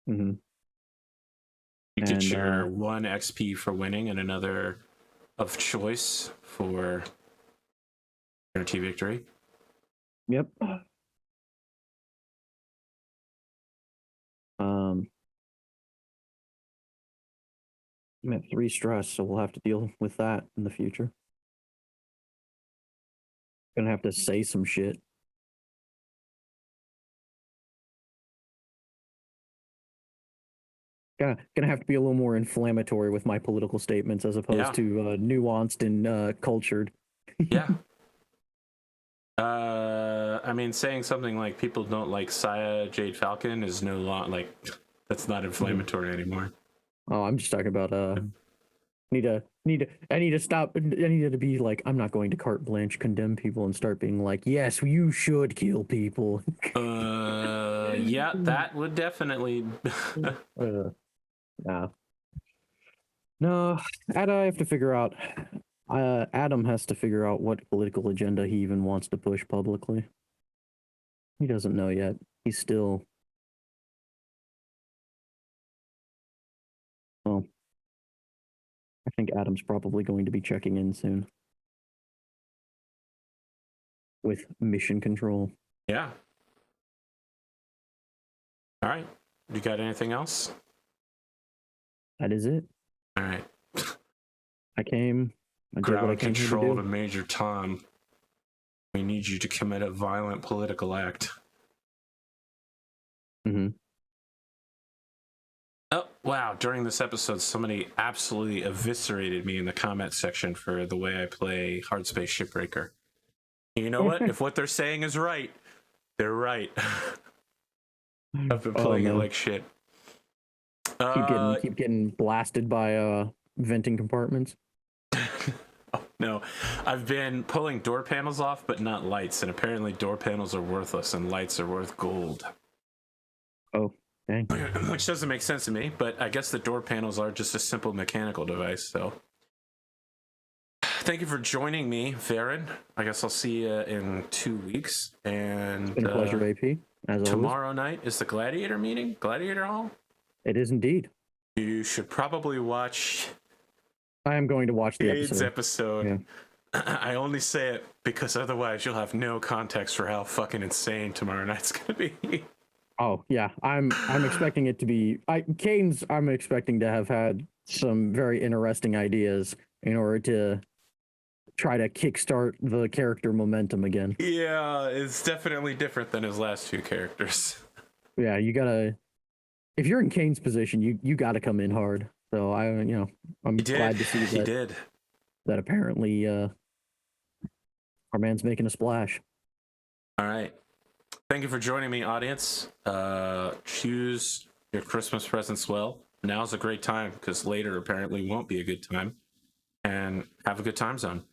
Speaker 2: Mm-hmm.
Speaker 1: You get your 1 XP for winning and another of choice for guarantee victory.
Speaker 2: Yep. I'm at 3 stress, so we'll have to deal with that in the future. Gonna have to say some shit. Gonna have to be a little more inflammatory with my political statements as opposed to nuanced and cultured.
Speaker 1: Yeah. I mean, saying something like people don't like Saya Jade Falcon is no longer like that's not inflammatory anymore.
Speaker 2: Oh, I'm just talking about I need to stop. I need to be like, I'm not going to carte blanche condemn people and start being like, yes, you should kill people.
Speaker 1: Yeah, that would definitely.
Speaker 2: No, I have to figure out. Adam has to figure out what political agenda he even wants to push publicly. He doesn't know yet. He's still. Well, I think Adam's probably going to be checking in soon with mission control.
Speaker 1: Yeah. All right. You got anything else?
Speaker 2: That is it.
Speaker 1: All right.
Speaker 2: I did what I came here to
Speaker 1: control
Speaker 2: do.
Speaker 1: to Major Tom. We need you to commit a violent political act.
Speaker 2: Mm-hmm.
Speaker 1: Oh, wow. During this episode, somebody absolutely eviscerated me in the comment section for the way I play Hardspace Shipbreaker. You know what? If what they're saying is right, they're right. I've been playing it like shit.
Speaker 2: Keep getting blasted by venting compartments.
Speaker 1: Oh, no, I've been pulling door panels off, but not lights, and apparently door panels are worthless and lights are worth gold.
Speaker 2: Oh, dang.
Speaker 1: Which doesn't make sense to me, but I guess the door panels are just a simple mechanical device, so. Thank you for joining me, Farron. I guess I'll see you in 2 weeks. And
Speaker 2: it's been a pleasure, AP. As
Speaker 1: tomorrow
Speaker 2: always.
Speaker 1: Night is the Gladiator meeting, Gladiator Hall.
Speaker 2: It is indeed.
Speaker 1: You should probably watch.
Speaker 2: I am going to watch the
Speaker 1: episode.
Speaker 2: Yeah.
Speaker 1: I only say it because otherwise you'll have no context for how fucking insane tomorrow night's gonna be.
Speaker 2: Oh yeah, I'm expecting it to be. Kane's. I'm expecting to have had some very interesting ideas in order to try to kickstart the character momentum again.
Speaker 1: Yeah, it's definitely different than his last 2 characters.
Speaker 2: Yeah, you gotta. If you're in Kane's position, you gotta come in hard. So I'm glad to see that.
Speaker 1: He did.
Speaker 2: That apparently our man's making a splash.
Speaker 1: All right. Thank you for joining me, audience. Choose your Christmas presents well. Now's a great time because later apparently won't be a good time. And have a good time zone.